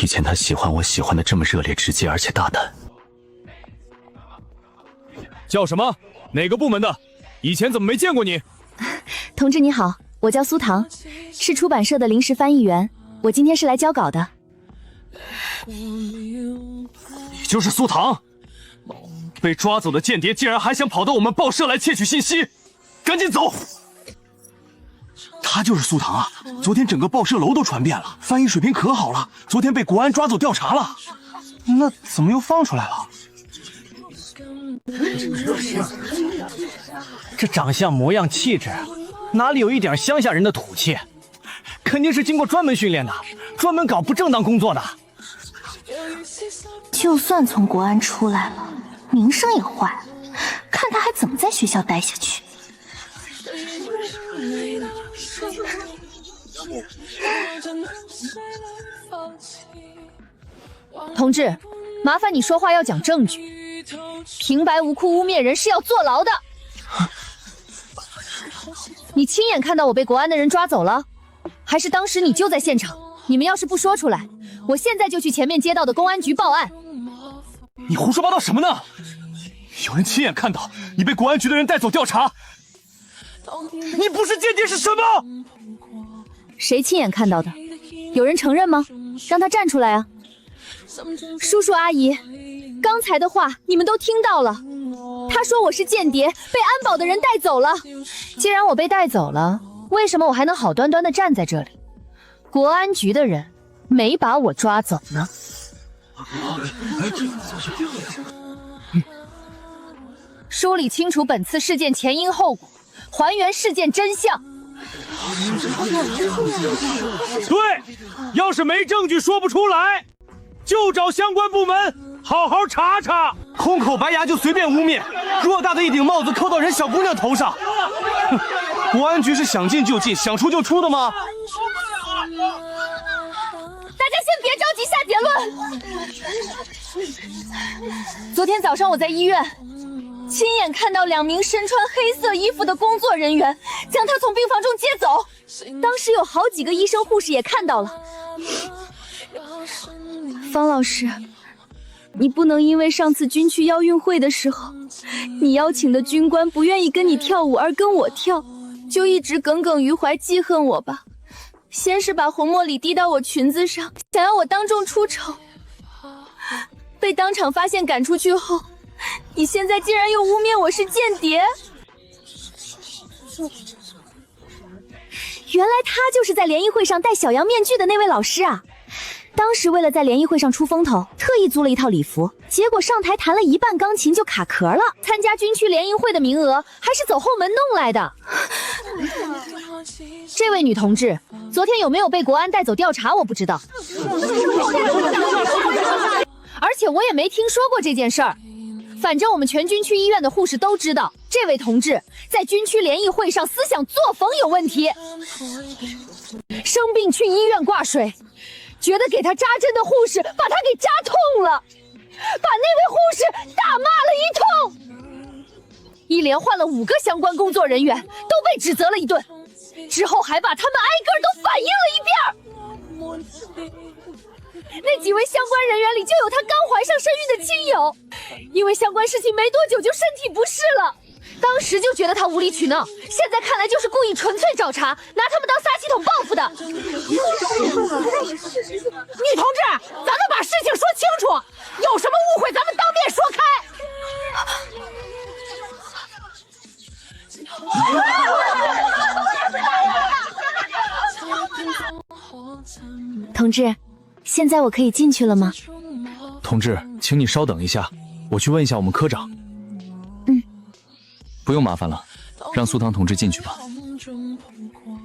以前他喜欢我喜欢的这么热烈直接而且大胆。叫什么？哪个部门的？以前怎么没见过你？同志你好，我叫苏唐，是出版社的临时翻译员，我今天是来交稿的。你就是苏唐？被抓走的间谍竟然还想跑到我们报社来窃取信息，赶紧走！他就是苏唐啊！昨天整个报社楼都传遍了，翻译水平可好了，昨天被国安抓走调查了。那怎么又放出来了？这长相模样气质，哪里有一点乡下人的土气？肯定是经过专门训练的，专门搞不正当工作的。就算从国安出来了，名声也坏了，看他还怎么在学校待下去。同志，麻烦你说话要讲证据，平白无故污蔑人是要坐牢的。你亲眼看到我被国安的人抓走了，还是当时你就在现场？你们要是不说出来，我现在就去前面街道的公安局报案。你胡说八道什么呢？有人亲眼看到你被国安局的人带走调查，你不是间谍是什么？谁亲眼看到的？有人承认吗？让他站出来啊！叔叔阿姨，刚才的话你们都听到了。他说我是间谍，被安保的人带走了。既然我被带走了，为什么我还能好端端的站在这里？国安局的人没把我抓走呢。梳理清楚本次事件前因后果，还原事件真相，对，要是没证据说不出来，就找相关部门好好查查。空口白牙就随便污蔑，偌大的一顶帽子扣到人小姑娘头上。哼，国安局是想进就进，想出就出的吗？大家先别着急下结论。昨天早上我在医院亲眼看到2名身穿黑色衣服的工作人员将他从病房中接走，当时有好几个医生护士也看到了。方老师，你不能因为上次军区邀运会的时候，你邀请的军官不愿意跟你跳舞而跟我跳，就一直耿耿于怀记恨我吧。先是把红茉莉滴到我裙子上，想要我当众出丑，被当场发现赶出去后，你现在竟然又污蔑我是间谍。原来他就是在联谊会上戴小羊面具的那位老师啊！当时为了在联谊会上出风头，特意租了一套礼服，结果上台弹了一半钢琴就卡壳了。参加军区联谊会的名额还是走后门弄来的。这位女同志，昨天有没有被国安带走调查我不知道，而且我也没听说过这件事儿。反正我们全军区医院的护士都知道，这位同志在军区联谊会上思想作风有问题，生病去医院挂水，觉得给他扎针的护士把他给扎痛了，把那位护士大骂了一通，一连换了5个相关工作人员都被指责了一顿，之后还把他们挨个都反映了一遍。那几位相关人员里就有他刚怀上身孕的亲友，因为相关事情没多久就身体不适了，当时就觉得他无理取闹，现在看来就是故意纯粹找茬，拿他们当撒气筒报复的。女同志，咱们把事情说清楚，有什么误会咱们当面说开。同志，现在我可以进去了吗？同志，请你稍等一下，我去问一下我们科长。不用麻烦了，让苏唐同志进去吧。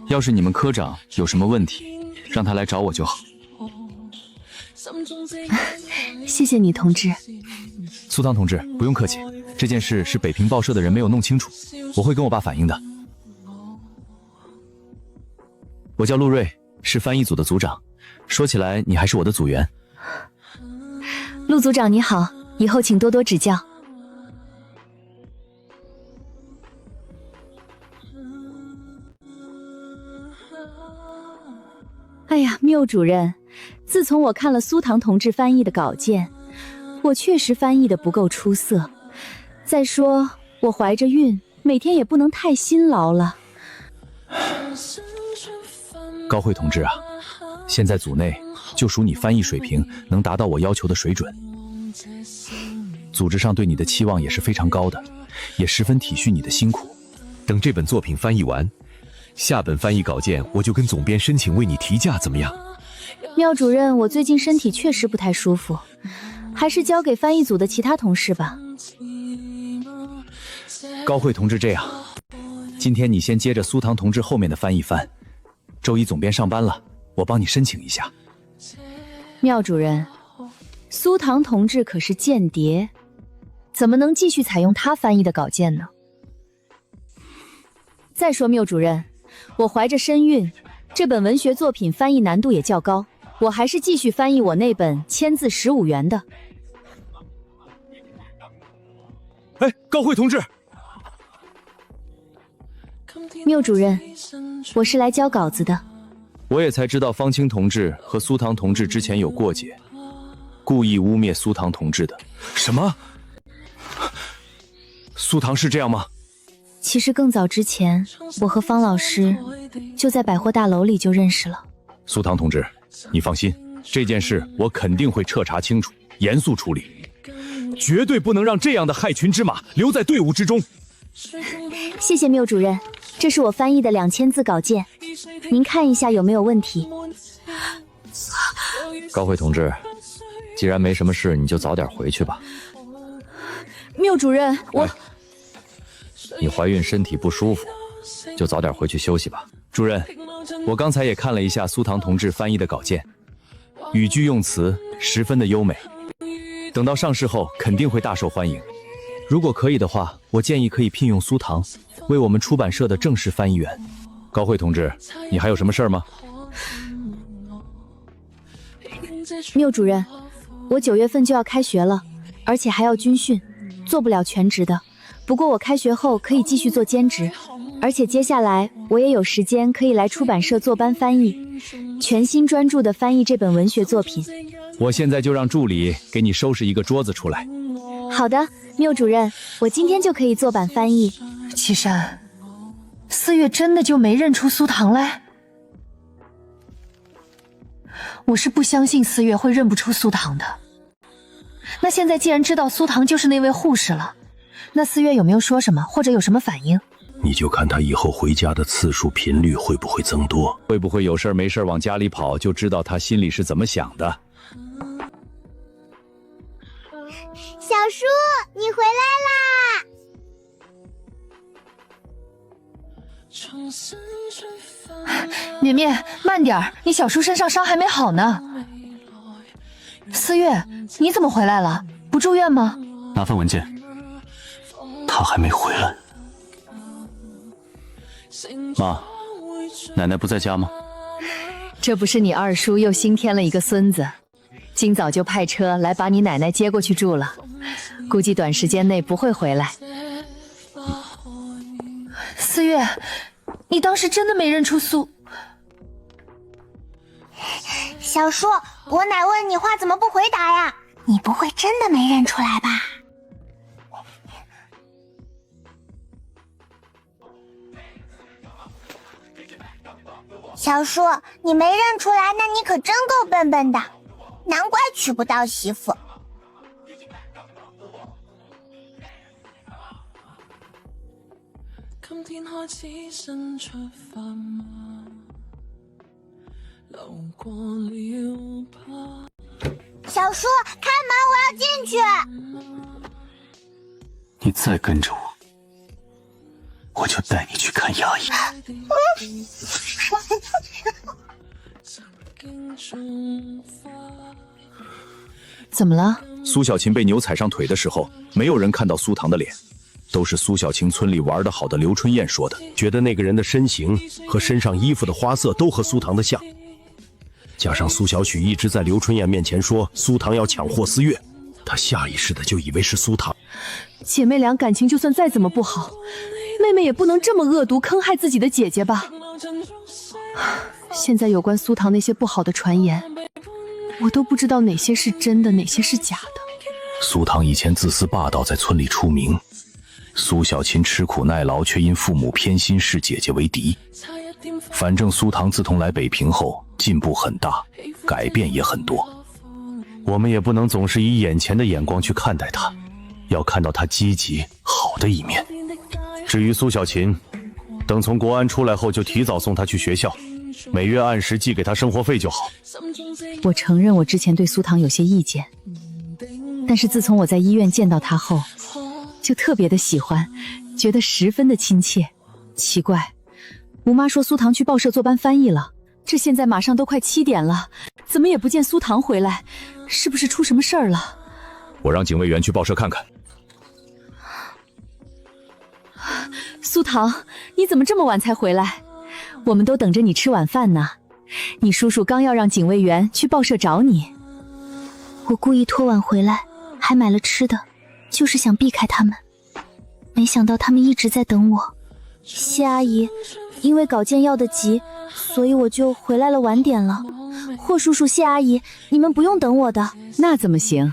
要是你们科长有什么问题，让他来找我就好。谢谢你，同志。苏唐同志，不用客气，这件事是北平报社的人没有弄清楚，我会跟我爸反映的。我叫陆睿，是翻译组的组长。说起来，你还是我的组员。陆组长你好，以后请多多指教。哎呀，缪主任，自从我看了苏唐同志翻译的稿件，我确实翻译的不够出色。再说我怀着孕，每天也不能太辛劳了。高慧同志啊，现在组内就属你翻译水平能达到我要求的水准，组织上对你的期望也是非常高的，也十分体恤你的辛苦。等这本作品翻译完，下本翻译稿件我就跟总编申请为你提价，怎么样？缪主任，我最近身体确实不太舒服，还是交给翻译组的其他同事吧。高慧同志，这样，今天你先接着苏唐同志后面的翻译翻，周一总编上班了，我帮你申请一下。缪主任，苏唐同志可是间谍，怎么能继续采用他翻译的稿件呢？再说缪主任，我怀着身孕，这本文学作品翻译难度也较高，我还是继续翻译我那本签字15元的。哎，高慧同志，缪主任，我是来交稿子的。我也才知道方清同志和苏唐同志之前有过节，故意污蔑苏唐同志的。什么？苏唐是这样吗？其实更早之前，我和方老师就在百货大楼里就认识了。苏唐同志，你放心，这件事我肯定会彻查清楚，严肃处理，绝对不能让这样的害群之马留在队伍之中。谢谢缪主任，这是我翻译的2000字稿件，您看一下有没有问题。高慧同志，既然没什么事，你就早点回去吧。缪主任，你怀孕身体不舒服，就早点回去休息吧。主任，我刚才也看了一下苏唐同志翻译的稿件，语句用词十分的优美，等到上市后肯定会大受欢迎。如果可以的话，我建议可以聘用苏唐为我们出版社的正式翻译员。高慧同志，你还有什么事儿吗？缪主任，我9月份就要开学了，而且还要军训，做不了全职的。不过我开学后可以继续做兼职，而且接下来我也有时间可以来出版社坐班翻译，全心专注地翻译这本文学作品。我现在就让助理给你收拾一个桌子出来。好的，缪主任，我今天就可以坐板翻译。岐山，4月真的就没认出苏唐来？我是不相信4月会认不出苏唐的。那现在既然知道苏唐就是那位护士了，那4月有没有说什么，或者有什么反应？你就看他以后回家的次数频率会不会增多，会不会有事没事往家里跑，就知道他心里是怎么想的。小叔，你回来啦！绵绵，慢点儿，你小叔身上伤还没好呢。4月，你怎么回来了？不住院吗？拿份文件。他还没回来。妈，奶奶不在家吗？这不是你二叔又新添了一个孙子，今早就派车来把你奶奶接过去住了，估计短时间内不会回来。4月，你当时真的没认出苏？小叔，我奶问你话怎么不回答呀？你不会真的没认出来吧？小叔，你没认出来，那你可真够笨笨的，难怪娶不到媳妇。今天開始新出發嗎？流過了吧。小叔，開門，我要進去。你再跟着我，我就带你去看牙医。怎么了？苏小琴被牛踩上腿的时候，没有人看到苏唐的脸。都是苏小晴村里玩得好的刘春燕说的，觉得那个人的身形和身上衣服的花色都和苏唐的像，加上苏小许一直在刘春燕面前说苏唐要抢获4月，她下意识的就以为是苏唐。姐妹俩感情就算再怎么不好，妹妹也不能这么恶毒坑害自己的姐姐吧。现在有关苏唐那些不好的传言，我都不知道哪些是真的，哪些是假的。苏唐以前自私霸道，在村里出名。苏小琴吃苦耐劳，却因父母偏心视姐姐为敌。反正苏唐自从来北平后，进步很大，改变也很多。我们也不能总是以眼前的眼光去看待她，要看到她积极好的一面。至于苏小琴，等从国安出来后就提早送她去学校，每月按时寄给她生活费就好。我承认我之前对苏唐有些意见，但是自从我在医院见到她后，就特别的喜欢，觉得十分的亲切。奇怪，吴妈说苏唐去报社坐班翻译了，这现在马上都快7点了，怎么也不见苏唐回来，是不是出什么事儿了？我让警卫员去报社看看。苏唐，你怎么这么晚才回来？我们都等着你吃晚饭呢。你叔叔刚要让警卫员去报社找你。我故意拖晚回来，还买了吃的，就是想避开他们，没想到他们一直在等我。谢阿姨，因为稿件要得急，所以我就回来了晚点了。霍叔叔、谢阿姨，你们不用等我的。那怎么行？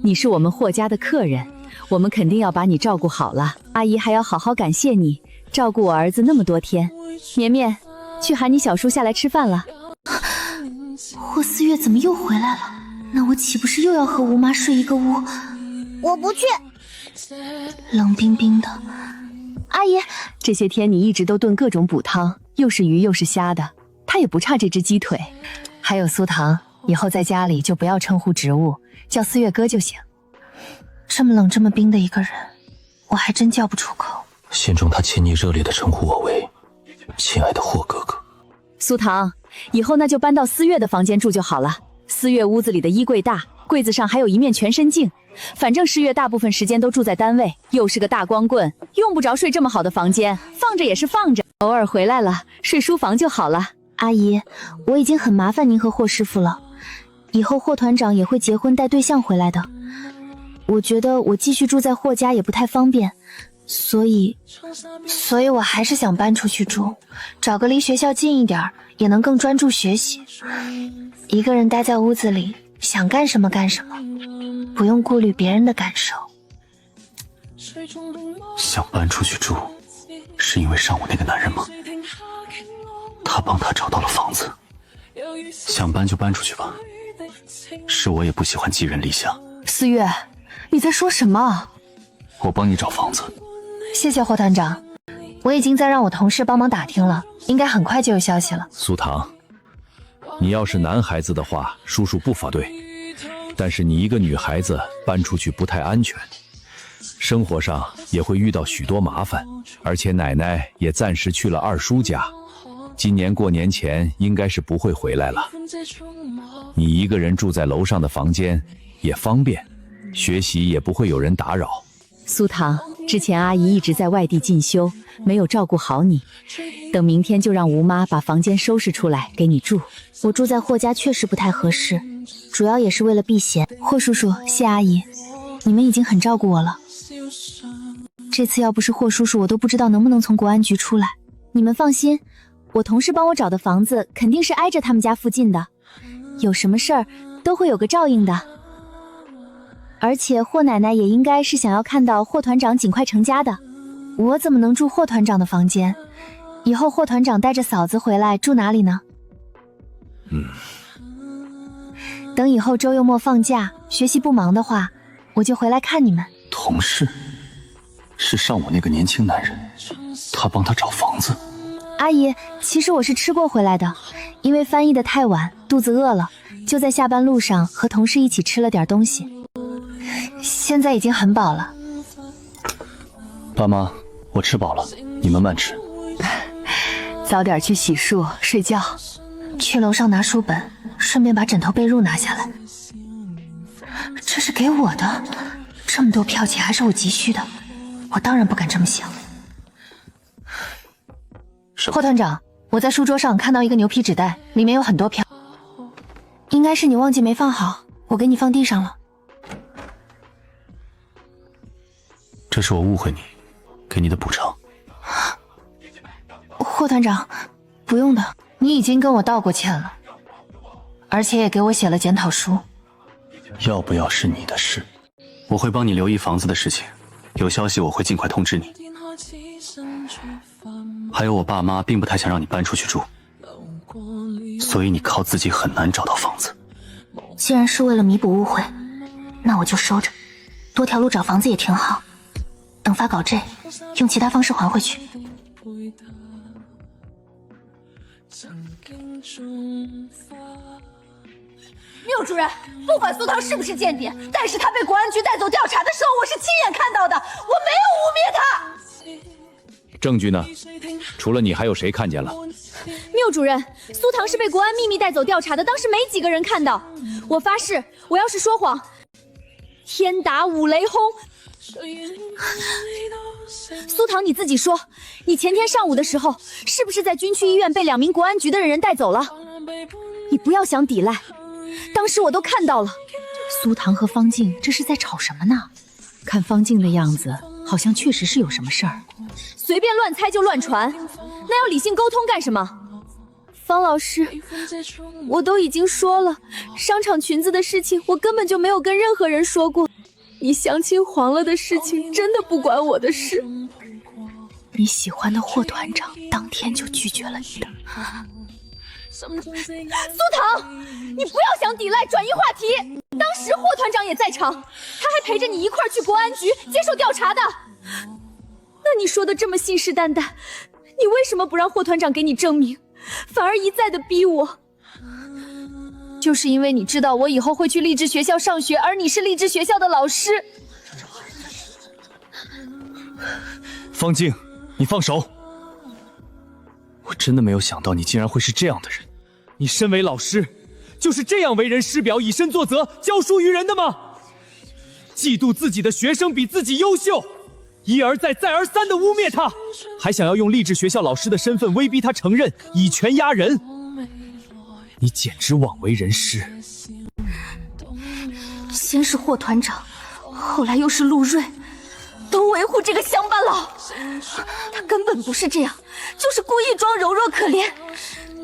你是我们霍家的客人，我们肯定要把你照顾好了。阿姨还要好好感谢你，照顾我儿子那么多天。绵绵，去喊你小叔下来吃饭了。霍4月怎么又回来了？那我岂不是又要和吴妈睡一个屋？我不去。冷冰冰的。阿姨，这些天你一直都炖各种补汤，又是鱼又是虾的，她也不差这只鸡腿。还有苏唐，以后在家里就不要称呼职务，叫4月哥就行。这么冷这么冰的一个人，我还真叫不出口。心中他亲昵热烈地称呼我为亲爱的霍哥哥。苏唐，以后那就搬到思月的房间住就好了。思月屋子里的衣柜大，柜子上还有一面全身镜。反正诗月大部分时间都住在单位，又是个大光棍，用不着睡这么好的房间，放着也是放着，偶尔回来了睡书房就好了。阿姨，我已经很麻烦您和霍师傅了，以后霍团长也会结婚带对象回来的。我觉得我继续住在霍家也不太方便，所以我还是想搬出去住，找个离学校近一点，也能更专注学习。一个人待在屋子里，想干什么干什么，不用顾虑别人的感受。想搬出去住，是因为上午那个男人吗？他帮他找到了房子，想搬就搬出去吧。是我也不喜欢寄人篱下。思月，你在说什么？我帮你找房子。谢谢霍团长，我已经在让我同事帮忙打听了，应该很快就有消息了。苏唐，你要是男孩子的话，叔叔不反对，但是你一个女孩子搬出去不太安全，生活上也会遇到许多麻烦，而且奶奶也暂时去了二叔家，今年过年前应该是不会回来了。你一个人住在楼上的房间也方便，学习也不会有人打扰。苏唐，之前阿姨一直在外地进修，没有照顾好你，等明天就让吴妈把房间收拾出来给你住。我住在霍家确实不太合适，主要也是为了避嫌。霍叔叔，谢阿姨，你们已经很照顾我了。这次要不是霍叔叔，我都不知道能不能从国安局出来。你们放心，我同事帮我找的房子肯定是挨着他们家附近的，有什么事儿都会有个照应的。而且霍奶奶也应该是想要看到霍团长尽快成家的，我怎么能住霍团长的房间？以后霍团长带着嫂子回来住哪里呢？等以后周六末放假，学习不忙的话，我就回来看你们。同事是上午那个年轻男人，他帮他找房子。阿姨，其实我是吃过回来的，因为翻译的太晚，肚子饿了，就在下班路上和同事一起吃了点东西，现在已经很饱了。爸妈，我吃饱了，你们慢吃。早点去洗漱睡觉，去楼上拿书本，顺便把枕头被褥拿下来。这是给我的，这么多票钱还是我急需的，我当然不敢这么想。霍团长，我在书桌上看到一个牛皮纸袋，里面有很多票，应该是你忘记没放好，我给你放地上了。这是我误会你，给你的补偿。霍团长，不用的，你已经跟我道过歉了，而且也给我写了检讨书。要不要是你的事，我会帮你留意房子的事情，有消息我会尽快通知你。还有我爸妈并不太想让你搬出去住，所以你靠自己很难找到房子。既然是为了弥补误会，那我就收着，多条路找房子也挺好，等发稿债，用其他方式还回去。缪主任，不管苏唐是不是间谍，但是他被国安局带走调查的时候，我是亲眼看到的，我没有污蔑他。证据呢？除了你，还有谁看见了？缪主任，苏唐是被国安秘密带走调查的，当时没几个人看到。我发誓，我要是说谎，天打五雷轰。苏唐，你自己说，你前天上午的时候，是不是在军区医院被2名国安局的人带走了？你不要想抵赖，当时我都看到了。苏唐和方静这是在吵什么呢？看方静的样子，好像确实是有什么事儿。随便乱猜就乱传，那要理性沟通干什么？方老师，我都已经说了，商场裙子的事情我根本就没有跟任何人说过，你相亲黄了的事情真的不关我的事。你喜欢的霍团长当天就拒绝了你的。苏唐，你不要想抵赖，转移话题。当时霍团长也在场，他还陪着你一块儿去国安局接受调查的。那你说的这么信誓旦旦，你为什么不让霍团长给你证明，反而一再的逼我？就是因为你知道我以后会去励志学校上学，而你是励志学校的老师。方静，你放手！我真的没有想到你竟然会是这样的人。你身为老师，就是这样为人师表、以身作则、教书育人的吗？嫉妒自己的学生比自己优秀，一而再、再而三的污蔑他，还想要用励志学校老师的身份威逼他承认，以权压人。你简直枉为人师。先是霍团长，后来又是陆睿，都维护这个乡巴佬。他根本不是这样，就是故意装柔弱可怜。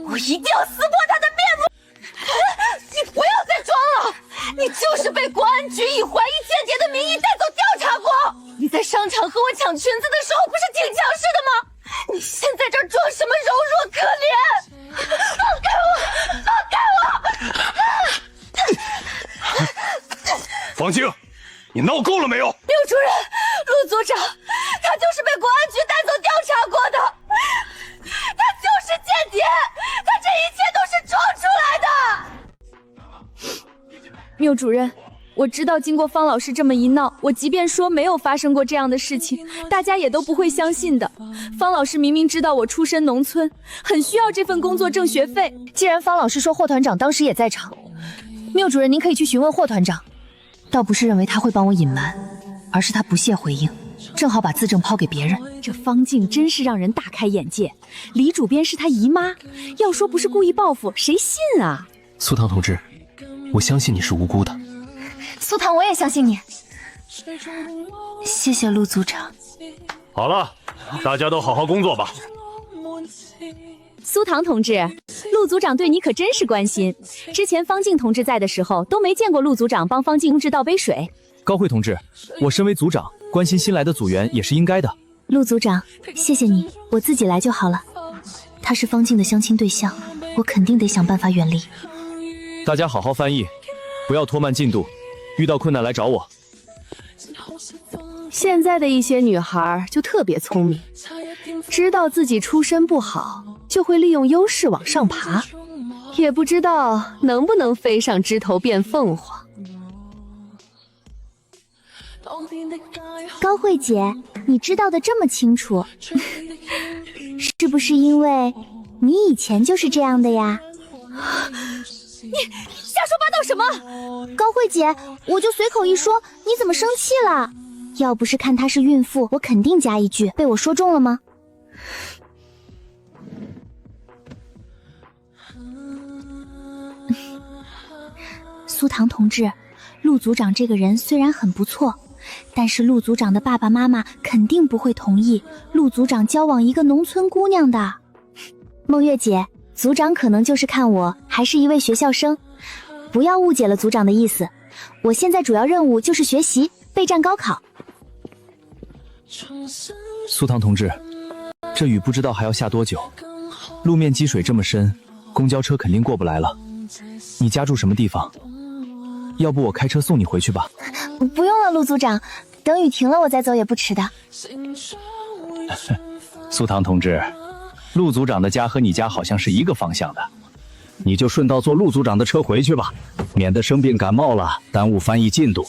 我一定要撕破他的面目！你不要再装了，你就是被国安局以怀疑间谍的名义带走调查过。你在商场和我抢裙子的时候不是挺强势的吗？你现在这儿装什么柔弱可怜？放开我！放开我！方静，你闹够了没有？刘主任，陆组长，他就是被国安局带走调查过的，他就是间谍，他这一切都是装出来的。缪主任，我知道经过方老师这么一闹，我即便说没有发生过这样的事情，大家也都不会相信的。方老师明明知道我出身农村，很需要这份工作挣学费。既然方老师说霍团长当时也在场，缪主任您可以去询问霍团长。倒不是认为他会帮我隐瞒，而是他不屑回应，正好把自证抛给别人。这方静真是让人大开眼界，李主编是他姨妈，要说不是故意报复，谁信啊？苏唐同志，我相信你是无辜的。苏唐，我也相信你。谢谢陆组长。好了，大家都好好工作吧。苏唐同志，陆组长对你可真是关心。之前方静同志在的时候，都没见过陆组长帮方静同志倒杯水。高慧同志，我身为组长，关心新来的组员也是应该的。陆组长，谢谢你，我自己来就好了。他是方静的相亲对象，我肯定得想办法远离。大家好好翻译，不要拖慢进度，遇到困难来找我。现在的一些女孩就特别聪明，知道自己出身不好，就会利用优势往上爬，也不知道能不能飞上枝头变凤凰。高慧姐，你知道的这么清楚，是不是因为你以前就是这样的呀？你瞎说八道什么？高慧姐，我就随口一说，你怎么生气了？要不是看她是孕妇，我肯定加一句，被我说中了吗？苏唐同志，陆组长这个人虽然很不错，但是陆组长的爸爸妈妈肯定不会同意陆组长交往一个农村姑娘的。梦月姐，组长可能就是看我还是一位学校生，不要误解了组长的意思。我现在主要任务就是学习，备战高考。苏唐同志，这雨不知道还要下多久，路面积水这么深，公交车肯定过不来了。你家住什么地方？要不我开车送你回去吧。不用了，陆组长，等雨停了我再走也不迟的。苏唐同志，陆组长的家和你家好像是一个方向的，你就顺道坐陆组长的车回去吧，免得生病感冒了，耽误翻译进度。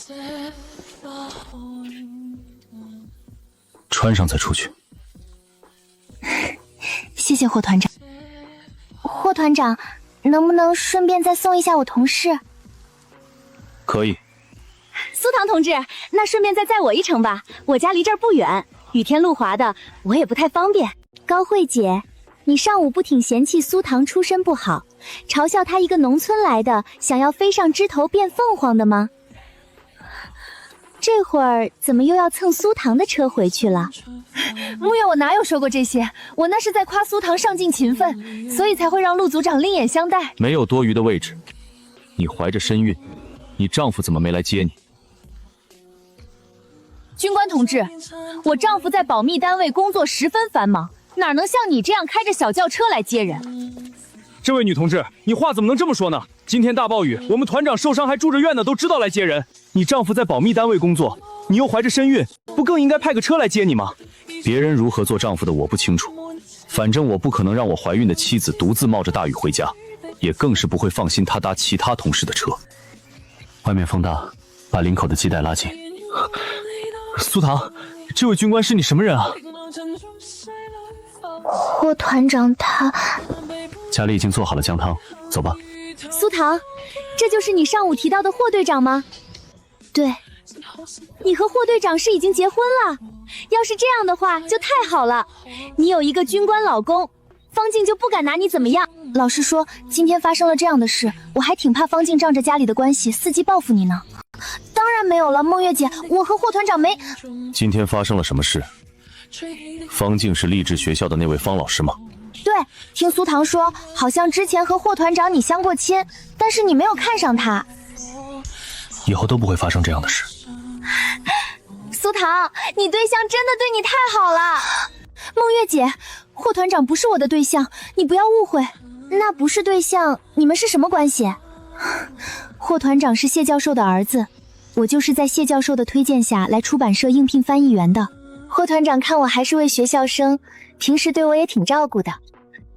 穿上再出去。谢谢霍团长。霍团长，能不能顺便再送一下我同事？可以。苏唐同志，那顺便再载我一程吧，我家离这儿不远，雨天路滑的，我也不太方便。高慧姐，你上午不挺嫌弃苏唐出身不好，嘲笑他一个农村来的，想要飞上枝头变凤凰的吗？这会儿怎么又要蹭苏唐的车回去了？木月，我哪有说过这些？我那是在夸苏唐上进勤奋，所以才会让陆组长另眼相待。没有多余的位置，你怀着身孕，你丈夫怎么没来接你？军官同志，我丈夫在保密单位工作十分繁忙，哪能像你这样开着小轿车来接人？这位女同志，你话怎么能这么说呢？今天大暴雨，我们团长受伤还住着院呢，都知道来接人。你丈夫在保密单位工作，你又怀着身孕，不更应该派个车来接你吗？别人如何做丈夫的我不清楚，反正我不可能让我怀孕的妻子独自冒着大雨回家，也更是不会放心她搭其他同事的车。外面风大，把领口的系带拉紧。苏唐，这位军官是你什么人啊？霍团长他……家里已经做好了姜汤，走吧。苏唐，这就是你上午提到的霍队长吗？对，你和霍队长是已经结婚了？要是这样的话，就太好了。你有一个军官老公，方静就不敢拿你怎么样。老实说，今天发生了这样的事，我还挺怕方静仗着家里的关系伺机报复你呢。当然没有了，梦月姐，我和霍团长没……今天发生了什么事？方静是励志学校的那位方老师吗？对，听苏唐说，好像之前和霍团长你相过亲，但是你没有看上他。以后都不会发生这样的事。苏唐，你对象真的对你太好了。梦月姐，霍团长不是我的对象，你不要误会。那不是对象，你们是什么关系？霍团长是谢教授的儿子，我就是在谢教授的推荐下来出版社应聘翻译员的。霍团长看我还是位学校生，平时对我也挺照顾的。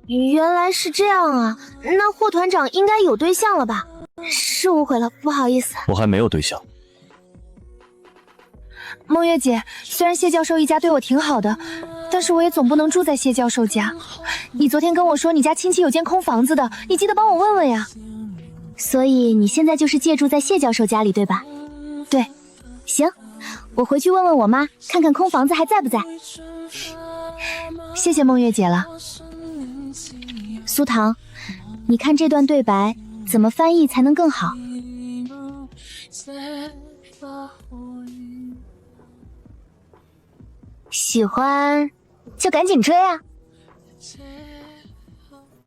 原来是这样啊，那霍团长应该有对象了吧？是误会了，不好意思。我还没有对象。梦月姐，虽然谢教授一家对我挺好的，但是我也总不能住在谢教授家。你昨天跟我说你家亲戚有间空房子的，你记得帮我问问呀。所以你现在就是借住在谢教授家里，对吧？对。行，我回去问问我妈，看看空房子还在不在。谢谢梦月姐了。苏唐，你看这段对白怎么翻译才能更好？喜欢就赶紧追啊！